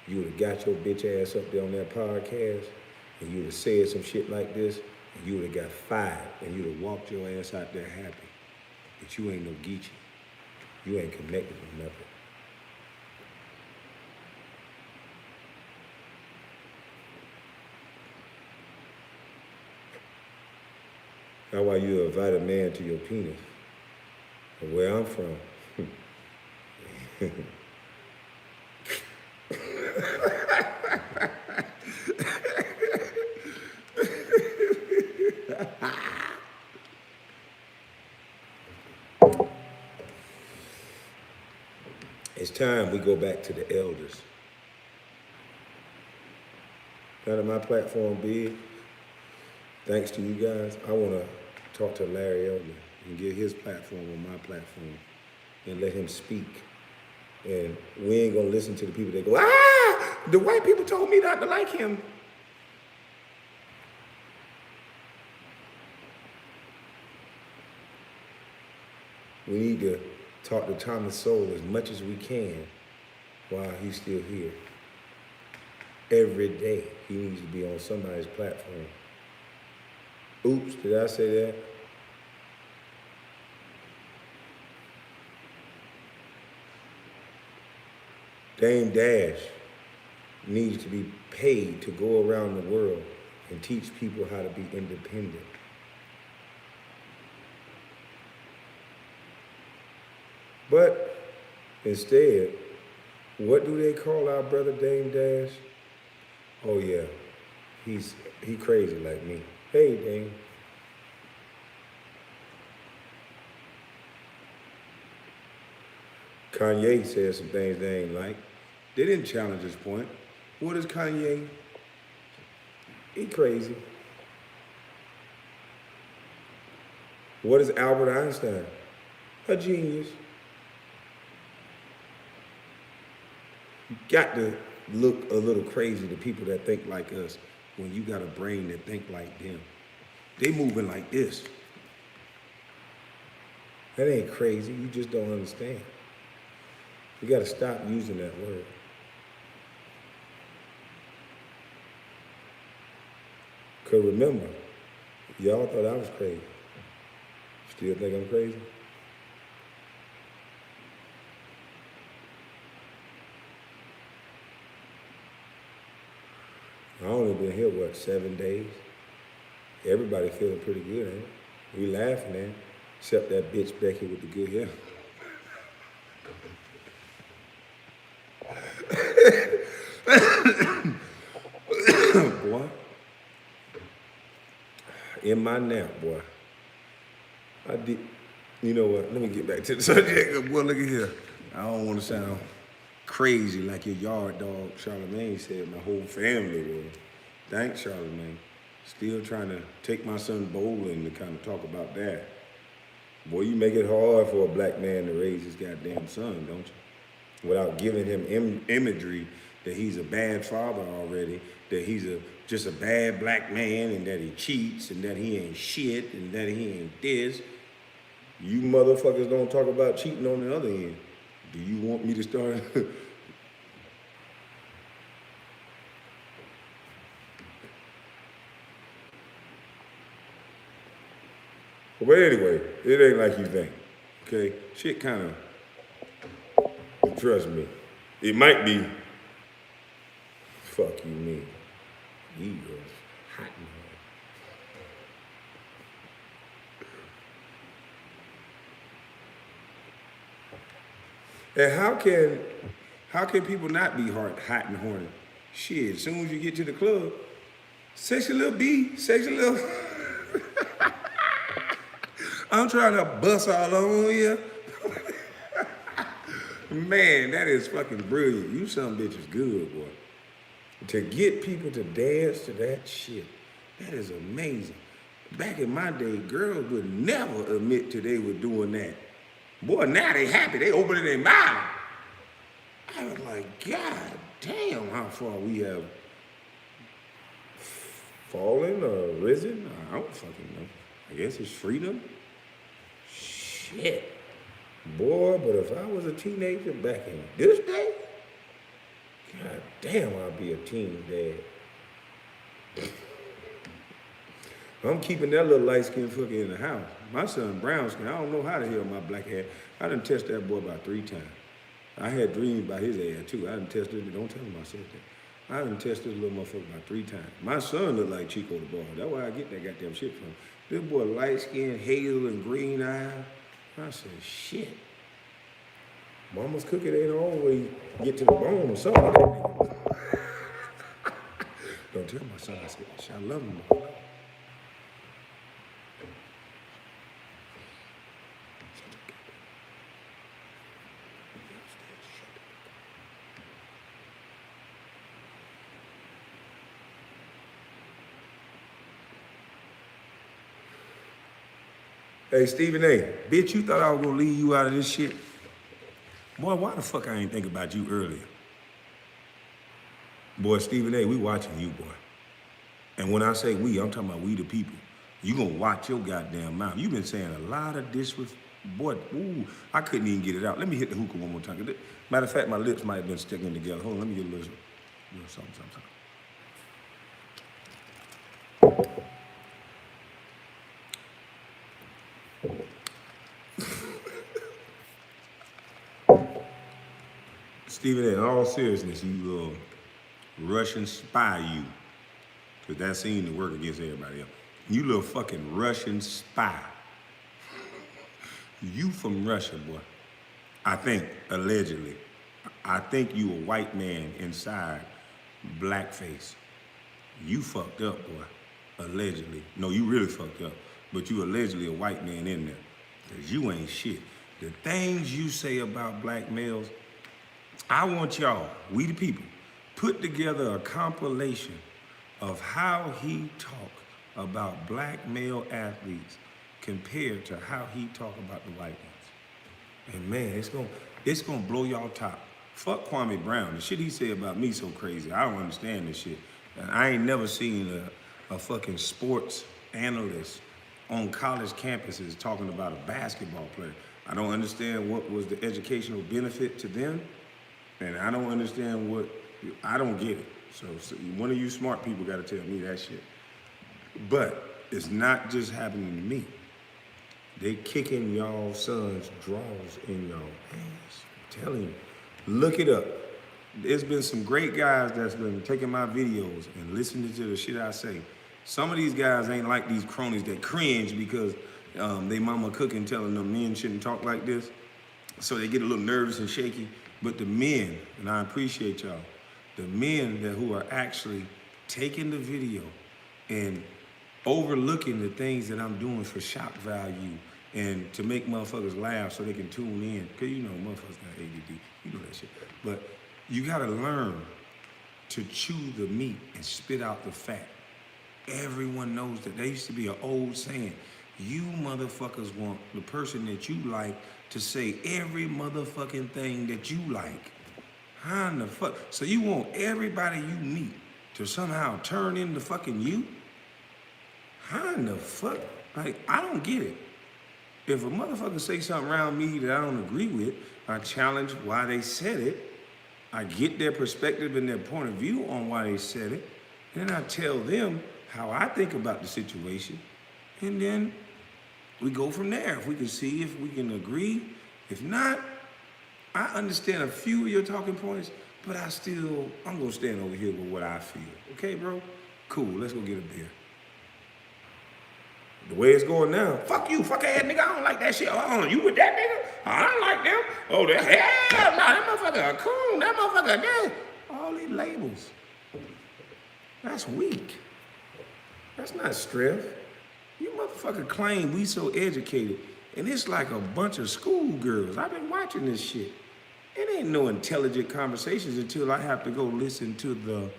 you would have got your bitch ass up there on that podcast, and you would have said some shit like this, and you would have got fired, and you'd have walked your ass out there happy. But you ain't no Geechee. You ain't connected with nothing. That's why you invite a man to your penis. Where I'm from. It's time we go back to the elders. Now that my platform big, thanks to you guys, I want to talk to Larry Elder and get his platform on my platform and let him speak. And we ain't going to listen to the people that go, the white people told me not to like him. We need to talk to Thomas Sowell as much as we can while he's still here. Every day, he needs to be on somebody's platform. Oops, did I say that? Dame Dash needs to be paid to go around the world and teach people how to be independent. But instead, what do they call our brother Dame Dash? Oh yeah, he crazy like me. Hey, Dame. Kanye said some things they ain't like. They didn't challenge his point. What is Kanye? He crazy. What is Albert Einstein? A genius. You got to look a little crazy to people that think like us when you got a brain that think like them. They moving like this. That ain't crazy, you just don't understand. You gotta stop using that word. Cause remember, y'all thought I was crazy. Still think I'm crazy? I only been here, 7 days? Everybody feeling pretty good, ain't it? We laughing, ain't it? Except that bitch Becky with the good hair. Boy. In my nap, boy. I did, you know what, let me get back to the subject. Boy, look at here. I don't want to sound crazy like your yard dog, Charlemagne said my whole family was. Thanks, Charlemagne. Still trying to take my son bowling to kind of talk about that. Boy, you make it hard for a black man to raise his goddamn son, don't you? Without giving him imagery that he's a bad father already, that he's just a bad black man and that he cheats and that he ain't shit and that he ain't this. You motherfuckers don't talk about cheating on the other end. Do you want me to start? But anyway, it ain't like you think, okay? Shit kind of, trust me, it might be, fuck you mean, ego, hot in here. And how can people not be hot and horny? Shit, as soon as you get to the club, sexy little B, sexy little... I'm trying to bust all on you. Man, that is fucking brilliant. You some bitches good, boy. To get people to dance to that shit, that is amazing. Back in my day, girls would never admit to they were doing that. Boy, now they happy. They opening their mouth. I was like, God damn, how far we have fallen or risen. I don't fucking know. I guess it's freedom. Shit. Boy, but if I was a teenager back in this day, God damn, I'd be a teen dad. I'm keeping that little light-skinned fucker in the house. My son, brown skin, I don't know how the hell my black hair. I done tested that boy about 3 times. I had dreams about his ass too. I done tested it. Don't tell him I said that. I done tested this little motherfucker about 3 times. My son look like Chico the Ball. That's where I get that goddamn shit from. This boy light skin, hazel and green eyes. I said, shit. Mama's cooking ain't always get to the bone or something. Don't tell my son I said that shit. I love him. Hey, Stephen A, bitch, you thought I was gonna leave you out of this shit? Boy, why the fuck I ain't think about you earlier? Boy, Stephen A, we watching you, boy. And when I say we, I'm talking about we the people. You gonna watch your goddamn mouth. You been saying a lot of disrespect. Boy, ooh, I couldn't even get it out. Let me hit the hookah one more time. Matter of fact, my lips might have been sticking together. Hold on, let me get a little something. Stephen, in all seriousness, you little Russian spy, you. Because that seemed to work against everybody else. You little fucking Russian spy. You from Russia, boy. I think, allegedly. I think you a white man inside blackface. You fucked up, boy. Allegedly. No, you really fucked up. But you allegedly a white man in there. Because you ain't shit. The things you say about black males, I want y'all, we the people, put together a compilation of how he talk about black male athletes compared to how he talk about the white ones. And man, it's gonna blow y'all top. Fuck Kwame Brown. The shit he said about me so crazy. I don't understand this shit. And I ain't never seen a fucking sports analyst on college campuses talking about a basketball player. I don't understand what was the educational benefit to them. And I don't understand I don't get it. So one of you smart people got to tell me that shit. But it's not just happening to me. They kicking y'all sons' draws in y'all hands. I'm telling you, look it up. There's been some great guys that's been taking my videos and listening to the shit I say. Some of these guys ain't like these cronies that cringe because they mama cooking telling them men shouldn't talk like this. So they get a little nervous and shaky. But the men, and I appreciate y'all, the men who are actually taking the video and overlooking the things that I'm doing for shock value and to make motherfuckers laugh so they can tune in. Because you know motherfuckers got ADD, you know that shit. But you gotta learn to chew the meat and spit out the fat. Everyone knows that. There used to be an old saying, you motherfuckers want the person that you like to say every motherfucking thing that you like. How in the fuck? So you want everybody you meet to somehow turn into fucking you? How in the fuck? Like, I don't get it. If a motherfucker say something around me that I don't agree with, I challenge why they said it. I get their perspective and their point of view on why they said it. And then I tell them how I think about the situation. And then we go from there. If we can see if we can agree. If not, I understand a few of your talking points, but I'm gonna stand over here with what I feel. Okay, bro? Cool, let's go get a beer. The way it's going now, fuck you, fuck ass nigga, I don't like that shit. Oh, you with that nigga? I don't like them. Oh, hell no, that motherfucker a coon, that motherfucker dead. All these labels. That's weak. That's not strength. You motherfucker claim we so educated, and it's like a bunch of schoolgirls. I've been watching this shit. It ain't no intelligent conversations until I have to go listen to the...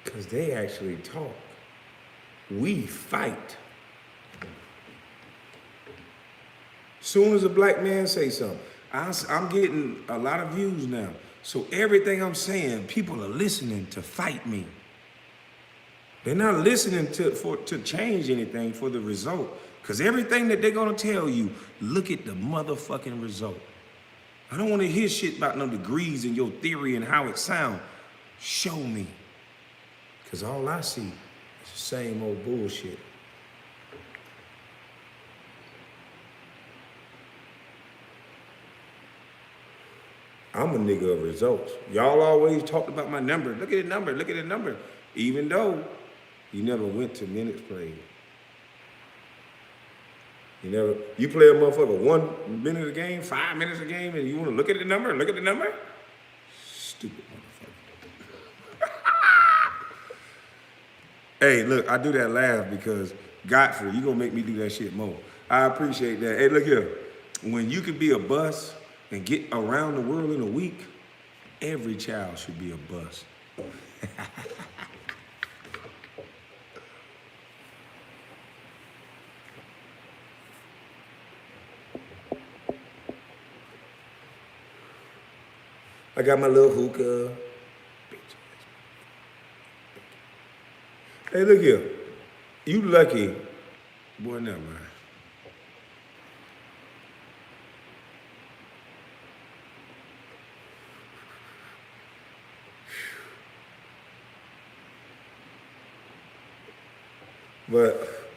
Because they actually talk. We fight. Soon as a black man say something, I'm getting a lot of views now. So everything I'm saying, people are listening to fight me. They're not listening to change anything for the result. Because everything that they're gonna tell you, look at the motherfucking result. I don't wanna hear shit about no degrees in your theory and how it sounds. Show me. Because all I see is the same old bullshit. I'm a nigga of results. Y'all always talked about my number. Look at the number, look at the number. Even though you never went to minutes played. You play a motherfucker 1 minute a game, 5 minutes a game, and you wanna look at the number, look at the number? Stupid motherfucker. Hey, look, I do that laugh because Godfrey, you gonna make me do that shit more. I appreciate that. Hey, look here. When you could be a bus and get around the world in a week, every child should be a bus. I got my little hookah. Hey, look here. You lucky. Boy, never mind. But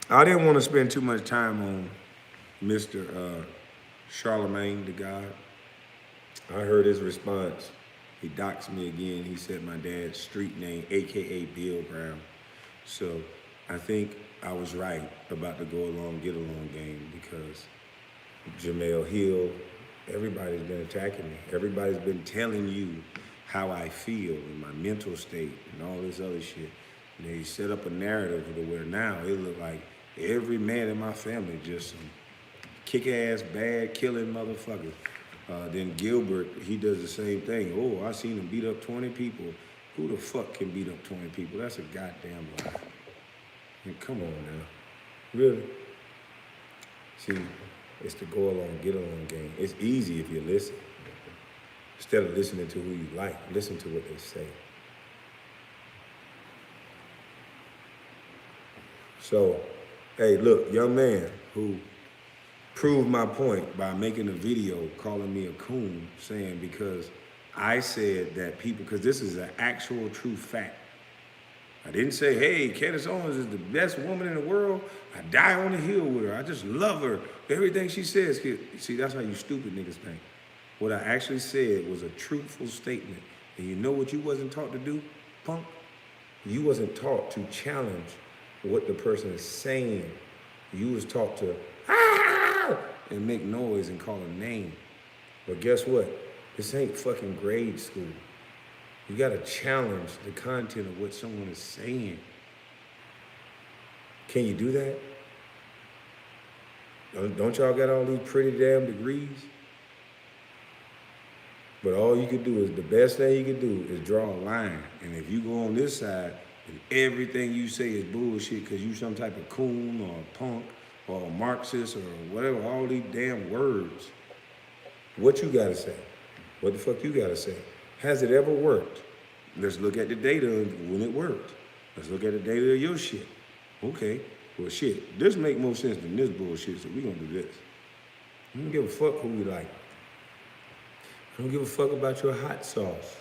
I didn't want to spend too much time on Mr. Charlemagne the God. I heard his response. He doxed me again. He said my dad's street name, AKA Bill Brown. So I think I was right about the go along, get along game because Jamel Hill, everybody's been attacking me. Everybody's been telling you how I feel and my mental state and all this other shit. And they set up a narrative to where now it look like every man in my family just some kick-ass, bad, killing motherfuckers. Then Gilbert, he does the same thing. Oh, I seen him beat up 20 people. Who the fuck can beat up 20 people? That's a goddamn lie. I mean, come on now. Really? See, it's the go along, get along game. It's easy if you listen. Instead of listening to who you like, listen to what they say. So, hey, look, young man who proved my point by making a video calling me a coon, saying because I said that people, because this is an actual true fact. I didn't say, hey, Candace Owens is the best woman in the world. I die on the hill with her. I just love her. Everything she says. See, that's how you stupid niggas think. What I actually said was a truthful statement. And you know what you wasn't taught to do, punk? You wasn't taught to challenge what the person is saying. You was taught to and make noise and call a name. But guess what? This ain't fucking grade school. You gotta challenge the content of what someone is saying. Can you do that? Don't y'all got all these pretty damn degrees? But all you could do is, the best thing you could do is draw a line. And if you go on this side, and everything you say is bullshit because you some type of coon or a punk or a Marxist or whatever, all these damn words. What you gotta say? What the fuck you gotta say? Has it ever worked? Let's look at the data when it worked. Let's look at the data of your shit. Okay, well shit, this make more sense than this bullshit, so we gonna do this. I don't give a fuck who we like. I don't give a fuck about your hot sauce.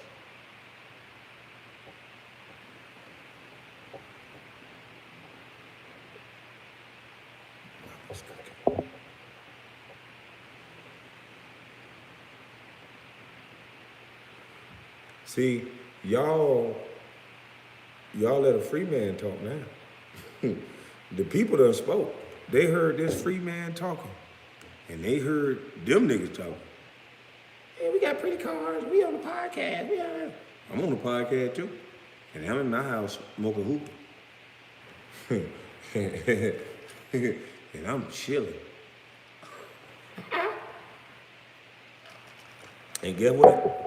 See, y'all let a free man talk now. The people done spoke. They heard this free man talking. And they heard them niggas talking. Hey, we got pretty cars. We on the podcast. I'm on the podcast too. And I'm in my house smoking hookah. And I'm chilling. And guess what?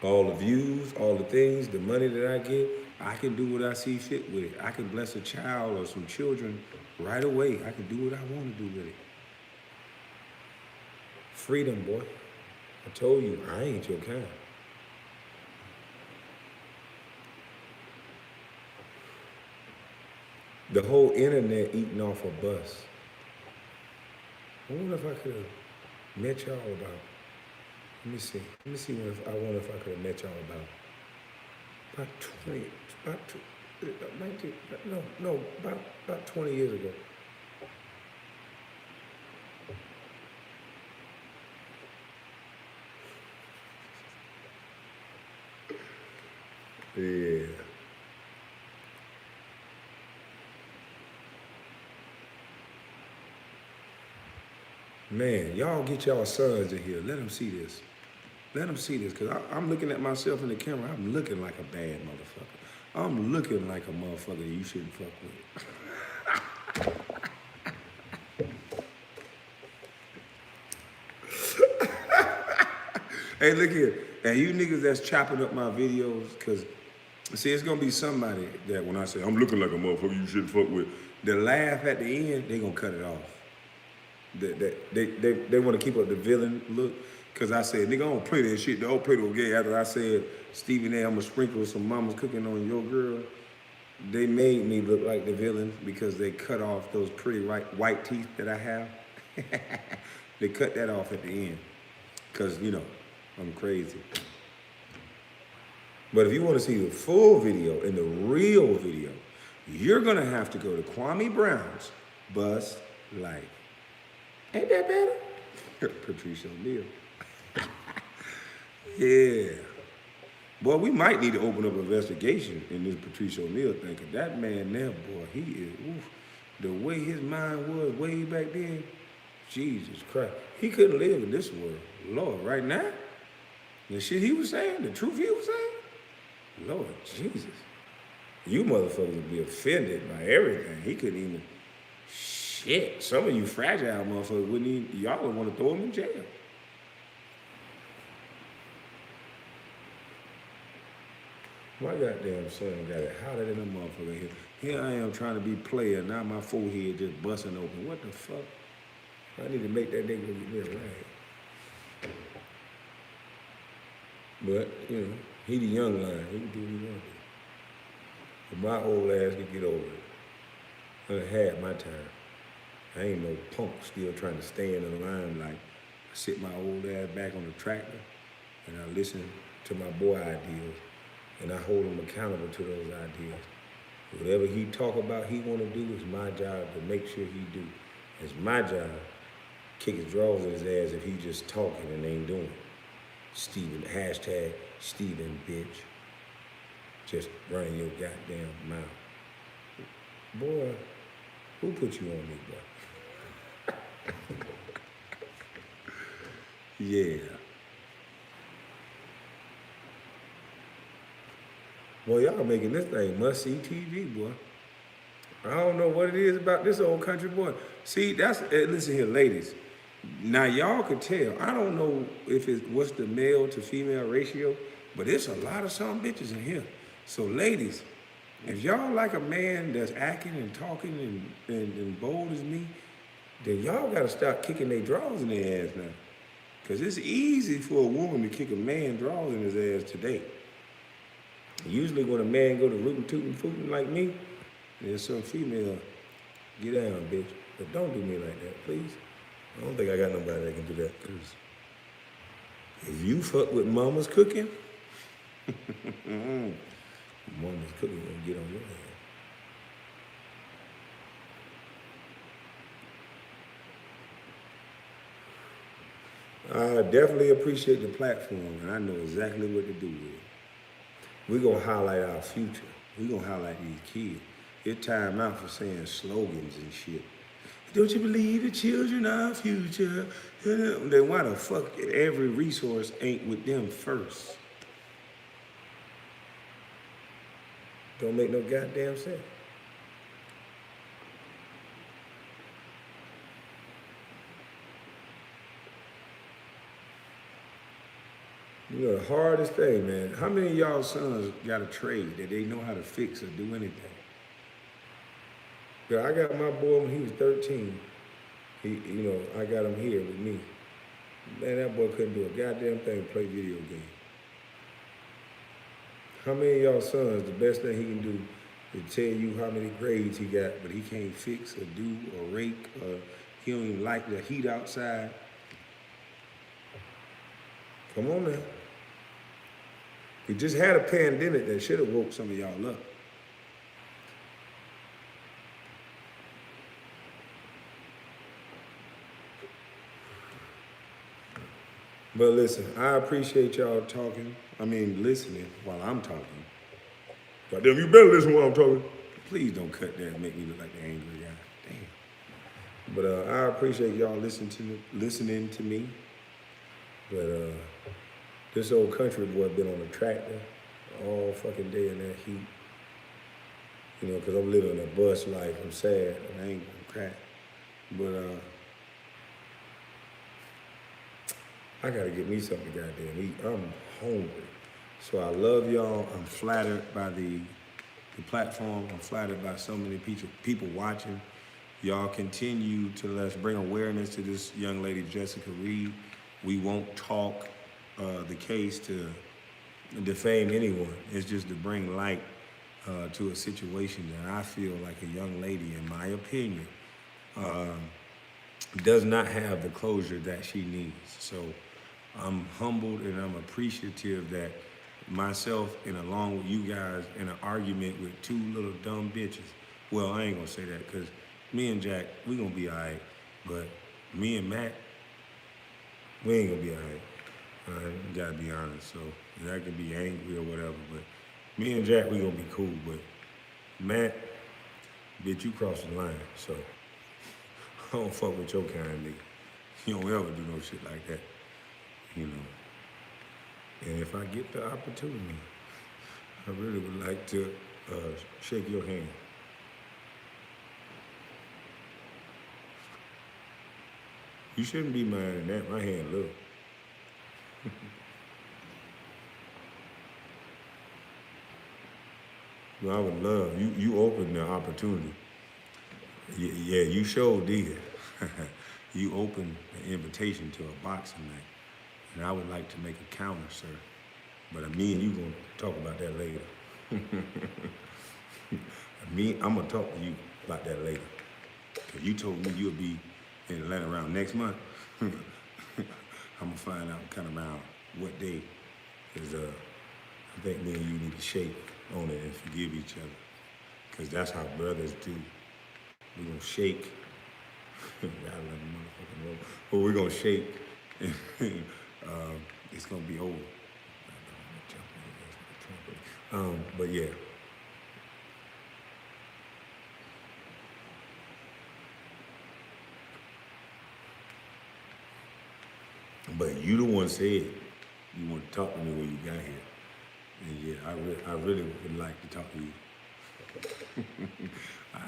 All the views, all the things, the money that I get, I can do what I see fit with it. I can bless a child or some children right away. I can do what I want to do with it. Freedom, boy. I told you, I ain't your kind. The whole internet eating off a bus. I wonder if I could have met y'all about. Let me see what I wonder if I could have met y'all about 20 years ago. Yeah. Man, y'all get y'all sons in here. Let them see this. Let them see this, because I'm looking at myself in the camera. I'm looking like a bad motherfucker. I'm looking like a motherfucker you shouldn't fuck with. Hey, look here. And you niggas that's chopping up my videos, because, see, it's going to be somebody that when I say, I'm looking like a motherfucker you shouldn't fuck with, the laugh at the end, they going to cut it off. They want to keep up the villain look. Because I said, nigga, I don't play that shit. Don't play no game. After I said, Stephen A., I'm going to sprinkle some mama's cooking on your girl, they made me look like the villain because they cut off those pretty white teeth that I have. They cut that off at the end. Because, you know, I'm crazy. But if you want to see the full video and the real video, you're going to have to go to Kwame Brown's Bust Life. Ain't that better? Patricia O'Neal. Yeah. Boy, we might need to open up an investigation in this Patricia O'Neal thing, because that man there, boy, he is, oof, the way his mind was way back then, Jesus Christ. He couldn't live in this world. Lord, right now, the shit he was saying, the truth he was saying, Lord Jesus. You motherfuckers would be offended by everything. He couldn't even, shit. Some of you fragile motherfuckers wouldn't even, y'all would want to throw him in jail. My goddamn son got it hotter than a motherfucker here. Here I am trying to be player, now my forehead just busting open. What the fuck? I need to make that nigga get me a rag. But, you know, he the young lion. He can do what he want to do. But my old ass can get over it. I had my time. I ain't no punk still trying to stay in the limelight. I sit my old ass back on the tractor and I listen to my boy ideas and I hold him accountable to those ideas. Whatever he talk about he want to do is my job to make sure he do. It's my job kick his drawers in his ass if he just talking and ain't doing it. Steven, hashtag Steven, bitch. Just running your goddamn mouth. Boy, who put you on me, boy? Yeah. Boy, y'all making this thing must-see TV, boy. I don't know what it is about this old country boy. See, that's, listen here, ladies. Now, y'all could tell. I don't know if it's what's the male to female ratio, but it's a lot of some bitches in here. So, ladies, if y'all like a man that's acting and talking and bold as me, then y'all gotta start kicking their drawers in their ass now. Because it's easy for a woman to kick a man drawers in his ass today. Usually when a man go to rootin' tootin' footin' like me, there's some female, get down, bitch. But don't do me like that, please. I don't think I got nobody that can do that. Cause if you fuck with mama's cooking, mama's cooking gonna get on your ass. I definitely appreciate the platform, and I know exactly what to do with it. We're gonna highlight our future. We're gonna highlight these kids. It's time out for saying slogans and shit. Don't you believe the children are our future? Then why the fuck every resource ain't with them first? Don't make no goddamn sense. You know, the hardest thing, man, how many of y'all sons got a trade that they know how to fix or do anything? Yeah, I got my boy when he was 13. I got him here with me. Man, that boy couldn't do a goddamn thing, play video games. How many of y'all sons, the best thing he can do is tell you how many grades he got, but he can't fix or do or rake, or he don't even like the heat outside? Come on now. We just had a pandemic that should have woke some of y'all up. But listen, I appreciate y'all listening while I'm talking. Goddamn, you better listen to what I'm talking. Please don't cut that and make me look like the angry guy. Damn. But I appreciate y'all listening to me. But this old country boy been on a tractor all fucking day in that heat. You know, because I'm living a bus life. I'm sad. I ain't gonna crack. But I gotta get me something to goddamn eat. I'm hungry. So I love y'all. I'm flattered by the platform. I'm flattered by so many people watching. Y'all continue to let's bring awareness to this young lady, Jessica Reed. We won't talk the case to defame anyone. It's just to bring light to a situation that I feel like a young lady, in my opinion, does not have the closure that she needs. So I'm humbled and I'm appreciative that myself and along with you guys in an argument with two little dumb bitches. Well, I ain't gonna say that because me and Jack, we gonna be all right. But me and Matt, we ain't gonna be all right. You gotta be honest. So I can be angry or whatever, but me and Jack, we gonna be cool. But Matt, bitch, you crossed the line. So I don't fuck with your kind, nigga. You don't ever do no shit like that, you know. And if I get the opportunity, I really would like to shake your hand. You shouldn't be minding that. My hand look. Well, I would love, you opened the opportunity. Yeah, you sure did. You opened the invitation to a boxing match. And I would like to make a counter, sir. But me and you gonna talk about that later. I'm gonna talk to you about that later. Cause you told me you'll be in Atlanta around next month. I'm gonna find out kind of around what day. Cause I think me and you need to shake on it and forgive each other. Cause that's how brothers do. We're gonna shake. But we're gonna shake. It's gonna be over. But yeah. But you the one said you want to talk to me when you got here. And yeah, I really would like to talk to you.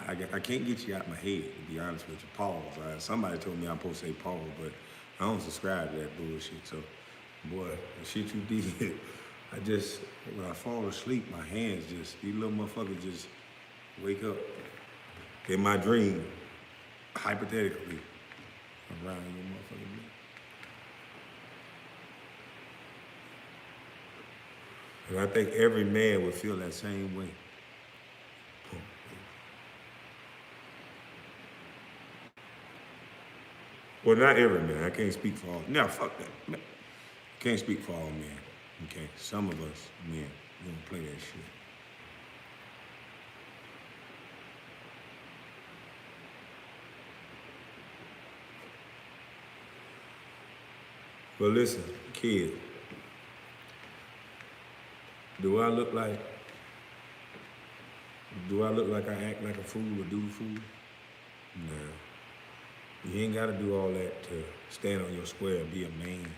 I can't get you out my head, to be honest with you. Pause. Somebody told me I'm supposed to say pause, but I don't subscribe to that bullshit. So, boy, the shit you did, when I fall asleep, my hands these little motherfuckers just wake up in my dream, hypothetically, around your motherfucking neck. And I think every man would feel that same way. Well, not every man. I can't speak for all. No, fuck that. Can't speak for all men. Okay, some of us men don't play that shit. But listen, kid, do I look like I act like a fool or do the fool? Nah. You ain't gotta do all that to stand on your square and be a man.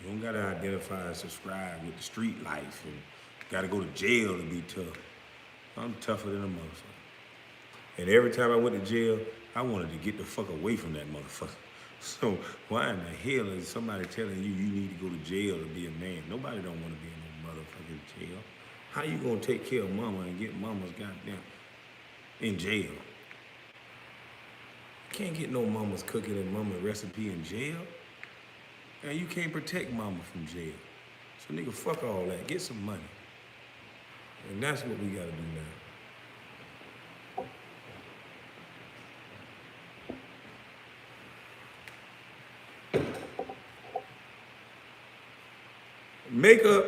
You don't gotta identify and subscribe with the street life and gotta go to jail to be tough. I'm tougher than a motherfucker. And every time I went to jail, I wanted to get the fuck away from that motherfucker. So why in the hell is somebody telling you need to go to jail to be a man? Nobody don't want to be in no motherfucking jail. How you gonna take care of mama and get mama's goddamn in jail? You can't get no mama's cooking and mama recipe in jail. And you can't protect mama from jail. So nigga, fuck all that. Get some money. And that's what we gotta do now. Makeup.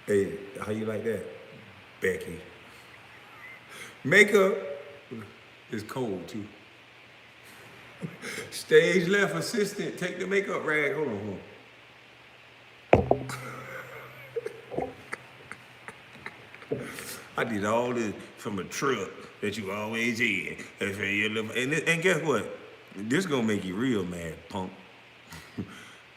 Hey, how you like that, Becky? Makeup is cold too. Stage left assistant, take the makeup rag. Hold on. I did all this from a truck that you always in. And guess what? This gonna make you real mad, punk.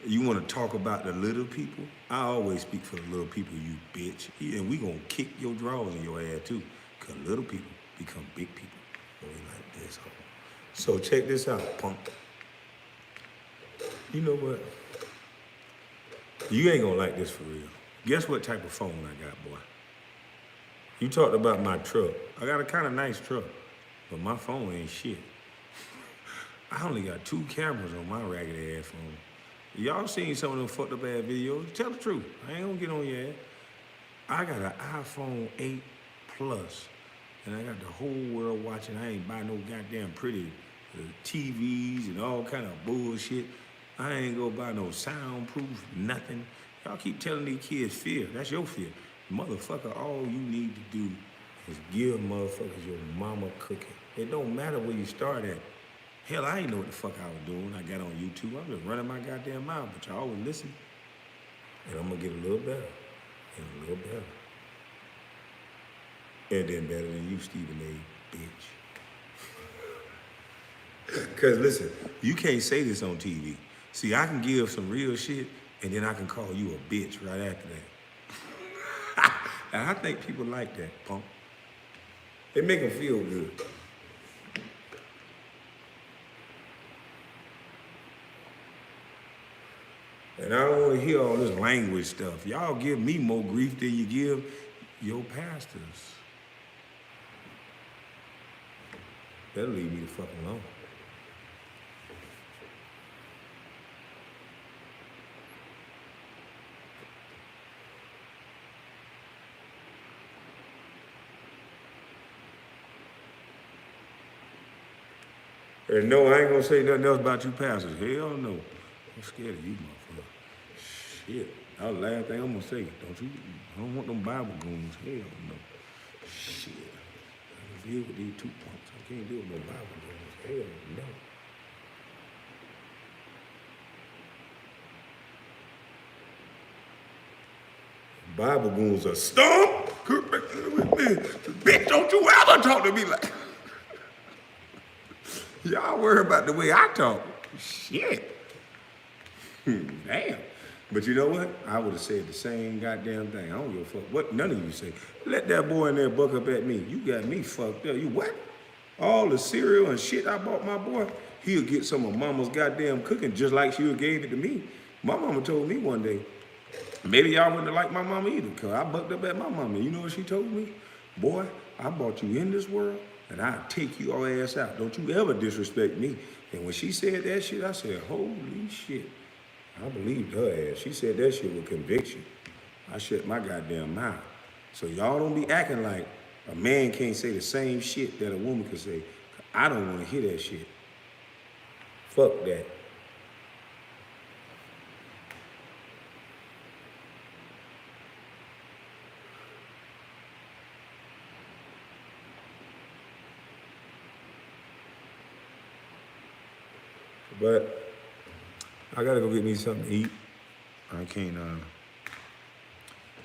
You want to talk about the little people? I always speak for the little people, you bitch. And we gonna kick your drawers in your ass too, cause little people become big people. We like this. So check this out, punk. You know what? You ain't gonna like this for real. Guess what type of phone I got, boy? You talked about my truck. I got a kind of nice truck, but my phone ain't shit. I only got 2 cameras on my ragged ass phone. Y'all seen some of them fucked up ass videos? Tell the truth. I ain't gonna get on your ass. I got an iPhone 8 Plus, and I got the whole world watching. I ain't buy no goddamn pretty TVs and all kind of bullshit. I ain't gonna buy no soundproof, nothing. Y'all keep telling these kids fear. That's your fear. Motherfucker, all you need to do is give motherfuckers your mama cooking. It don't matter where you start at. Hell, I ain't know what the fuck I was doing when I got on YouTube. I was just running my goddamn mouth, but y'all was listening. And I'm gonna get a little better, and a little better. And then better than you, Stephen A. Bitch. Cause listen, you can't say this on TV. See, I can give some real shit, and then I can call you a bitch right after that. And I think people like that, punk. It make them feel good. And I don't want to hear all this language stuff. Y'all give me more grief than you give your pastors. That'll leave me the fuck alone. And no, I ain't gonna say nothing else about you pastors. Hell no. I'm scared of you, motherfucker. Shit. That's the last thing I'm gonna say. I don't want them Bible goons. Hell no. Shit. I can deal with these 2 punks. I can't deal with no Bible goons. Hell no. Bible goons are stomp. Bitch, don't you ever talk to me like. Y'all worry about the way I talk. Shit. Damn. But you know what? I would have said the same goddamn thing. I don't give a fuck what none of you say. Let that boy in there buck up at me. You got me fucked up. You what? All the cereal and shit I bought my boy, he'll get some of mama's goddamn cooking just like she gave it to me. My mama told me one day, maybe y'all wouldn't have liked my mama either, because I bucked up at my mama. You know what she told me? Boy, I brought you in this world, and I'll take your ass out. Don't you ever disrespect me. And when she said that shit, I said, holy shit. I believed her ass. She said that shit with conviction. I shut my goddamn mouth. So y'all don't be acting like a man can't say the same shit that a woman can say. I don't want to hear that shit. Fuck that. But I gotta go get me something to eat. I can't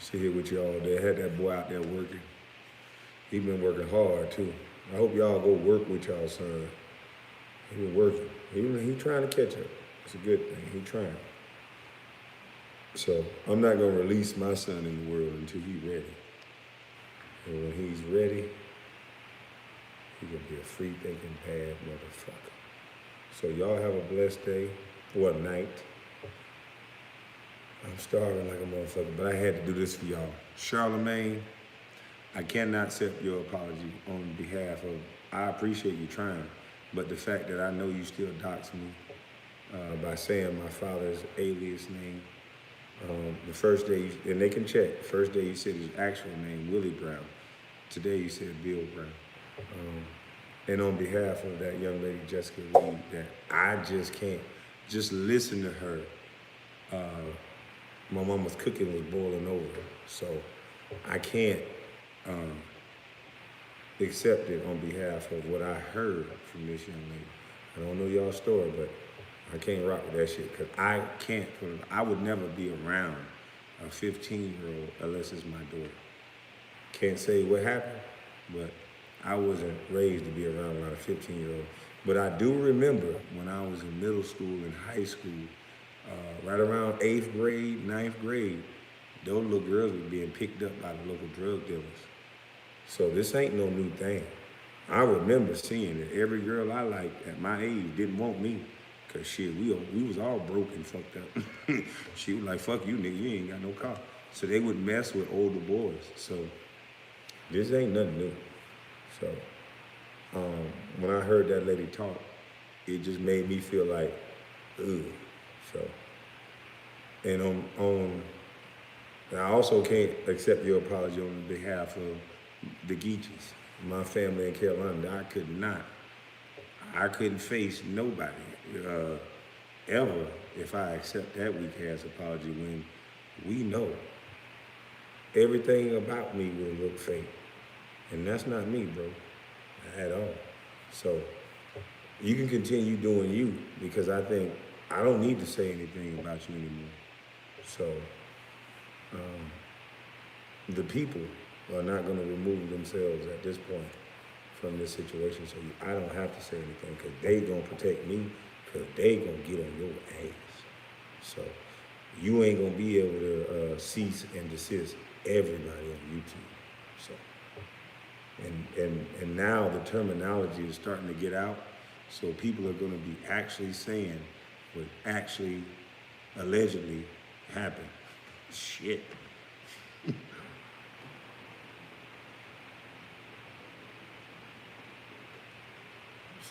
sit here with y'all all day. I had that boy out there working. He been working hard too. I hope y'all go work with y'all son. He been working. He trying to catch up. It's a good thing. He trying. So I'm not gonna release my son in the world until he's ready. And when he's ready, he's gonna be a free thinking bad motherfucker. So y'all have a blessed day or night. I'm starving like a motherfucker, but I had to do this for y'all. Charlemagne, I cannot accept your apology on behalf of, I appreciate you trying, but the fact that I know you still dox me by saying my father's alias name. The first day, and they can check, first day you said his actual name, Willie Brown. Today you said Bill Brown. And on behalf of that young lady, Jessica Reed, that I just can't, just listen to her. My mama's cooking was boiling over, so I can't accept it on behalf of what I heard from this young lady. I don't know y'all's story, but I can't rock with that shit, because I would never be around a 15-year-old unless it's my daughter. Can't say what happened, but I wasn't raised to be around a lot of 15-year-olds. But I do remember when I was in middle school and high school, right around 8th grade, 9th grade, those little girls were being picked up by the local drug dealers. So this ain't no new thing. I remember seeing it. Every girl I liked at my age didn't want me. Cause shit, we was all broke and fucked up. She was like, fuck you, nigga, you ain't got no car. So they would mess with older boys. So this ain't nothing new. So when I heard that lady talk, it just made me feel like, ugh. So, and I also can't accept your apology on behalf of the Geechees, my family in Carolina. I couldn't face nobody ever if I accept that weak ass apology when we know everything about me will look fake. And that's not me, bro, at all. So you can continue doing you because I think I don't need to say anything about you anymore. So the people are not going to remove themselves at this point from this situation. So I don't have to say anything because they going to protect me because they going to get on your ass. So you ain't going to be able to cease and desist everybody on YouTube. So, and now the terminology is starting to get out. So people are going to be actually saying what actually allegedly happened. Shit.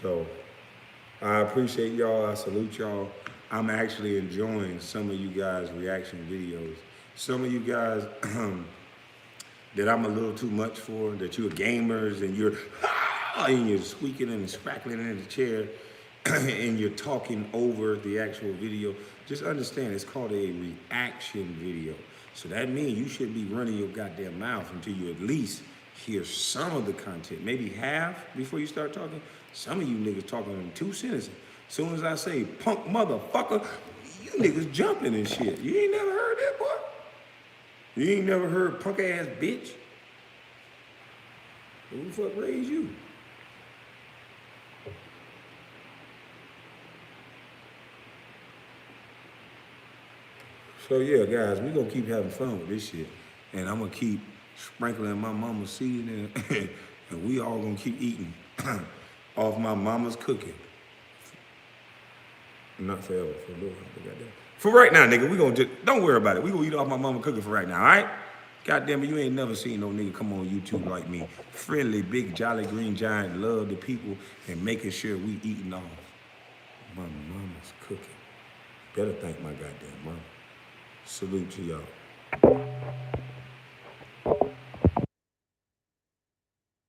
So I appreciate y'all. I salute y'all. I'm actually enjoying some of you guys' reaction videos. Some of you guys that I'm a little too much for, that you're gamers and you're squeaking and scrackling in the chair and you're talking over the actual video. Just understand it's called a reaction video. So that means you should be running your goddamn mouth until you at least hear some of the content, maybe half before you start talking. Some of you niggas talking in 2 sentences. As soon as I say punk motherfucker, you niggas jumping and shit. You ain't never heard that, boy? You ain't never heard punk ass bitch? Who the fuck raised you? So yeah, guys, we gonna keep having fun with this shit. And I'm gonna keep sprinkling my mama's seed in and we all gonna keep eating off my mama's cooking. Not forever, for a little while, goddamn. For right now, nigga, we gonna just, don't worry about it. We gonna eat off my mama cooking for right now, all right? Goddamn it, you ain't never seen no nigga come on YouTube like me. Friendly, big, jolly, green giant, love the people, and making sure we eating off my mama's cooking. Better thank my goddamn mama. Salute to y'all.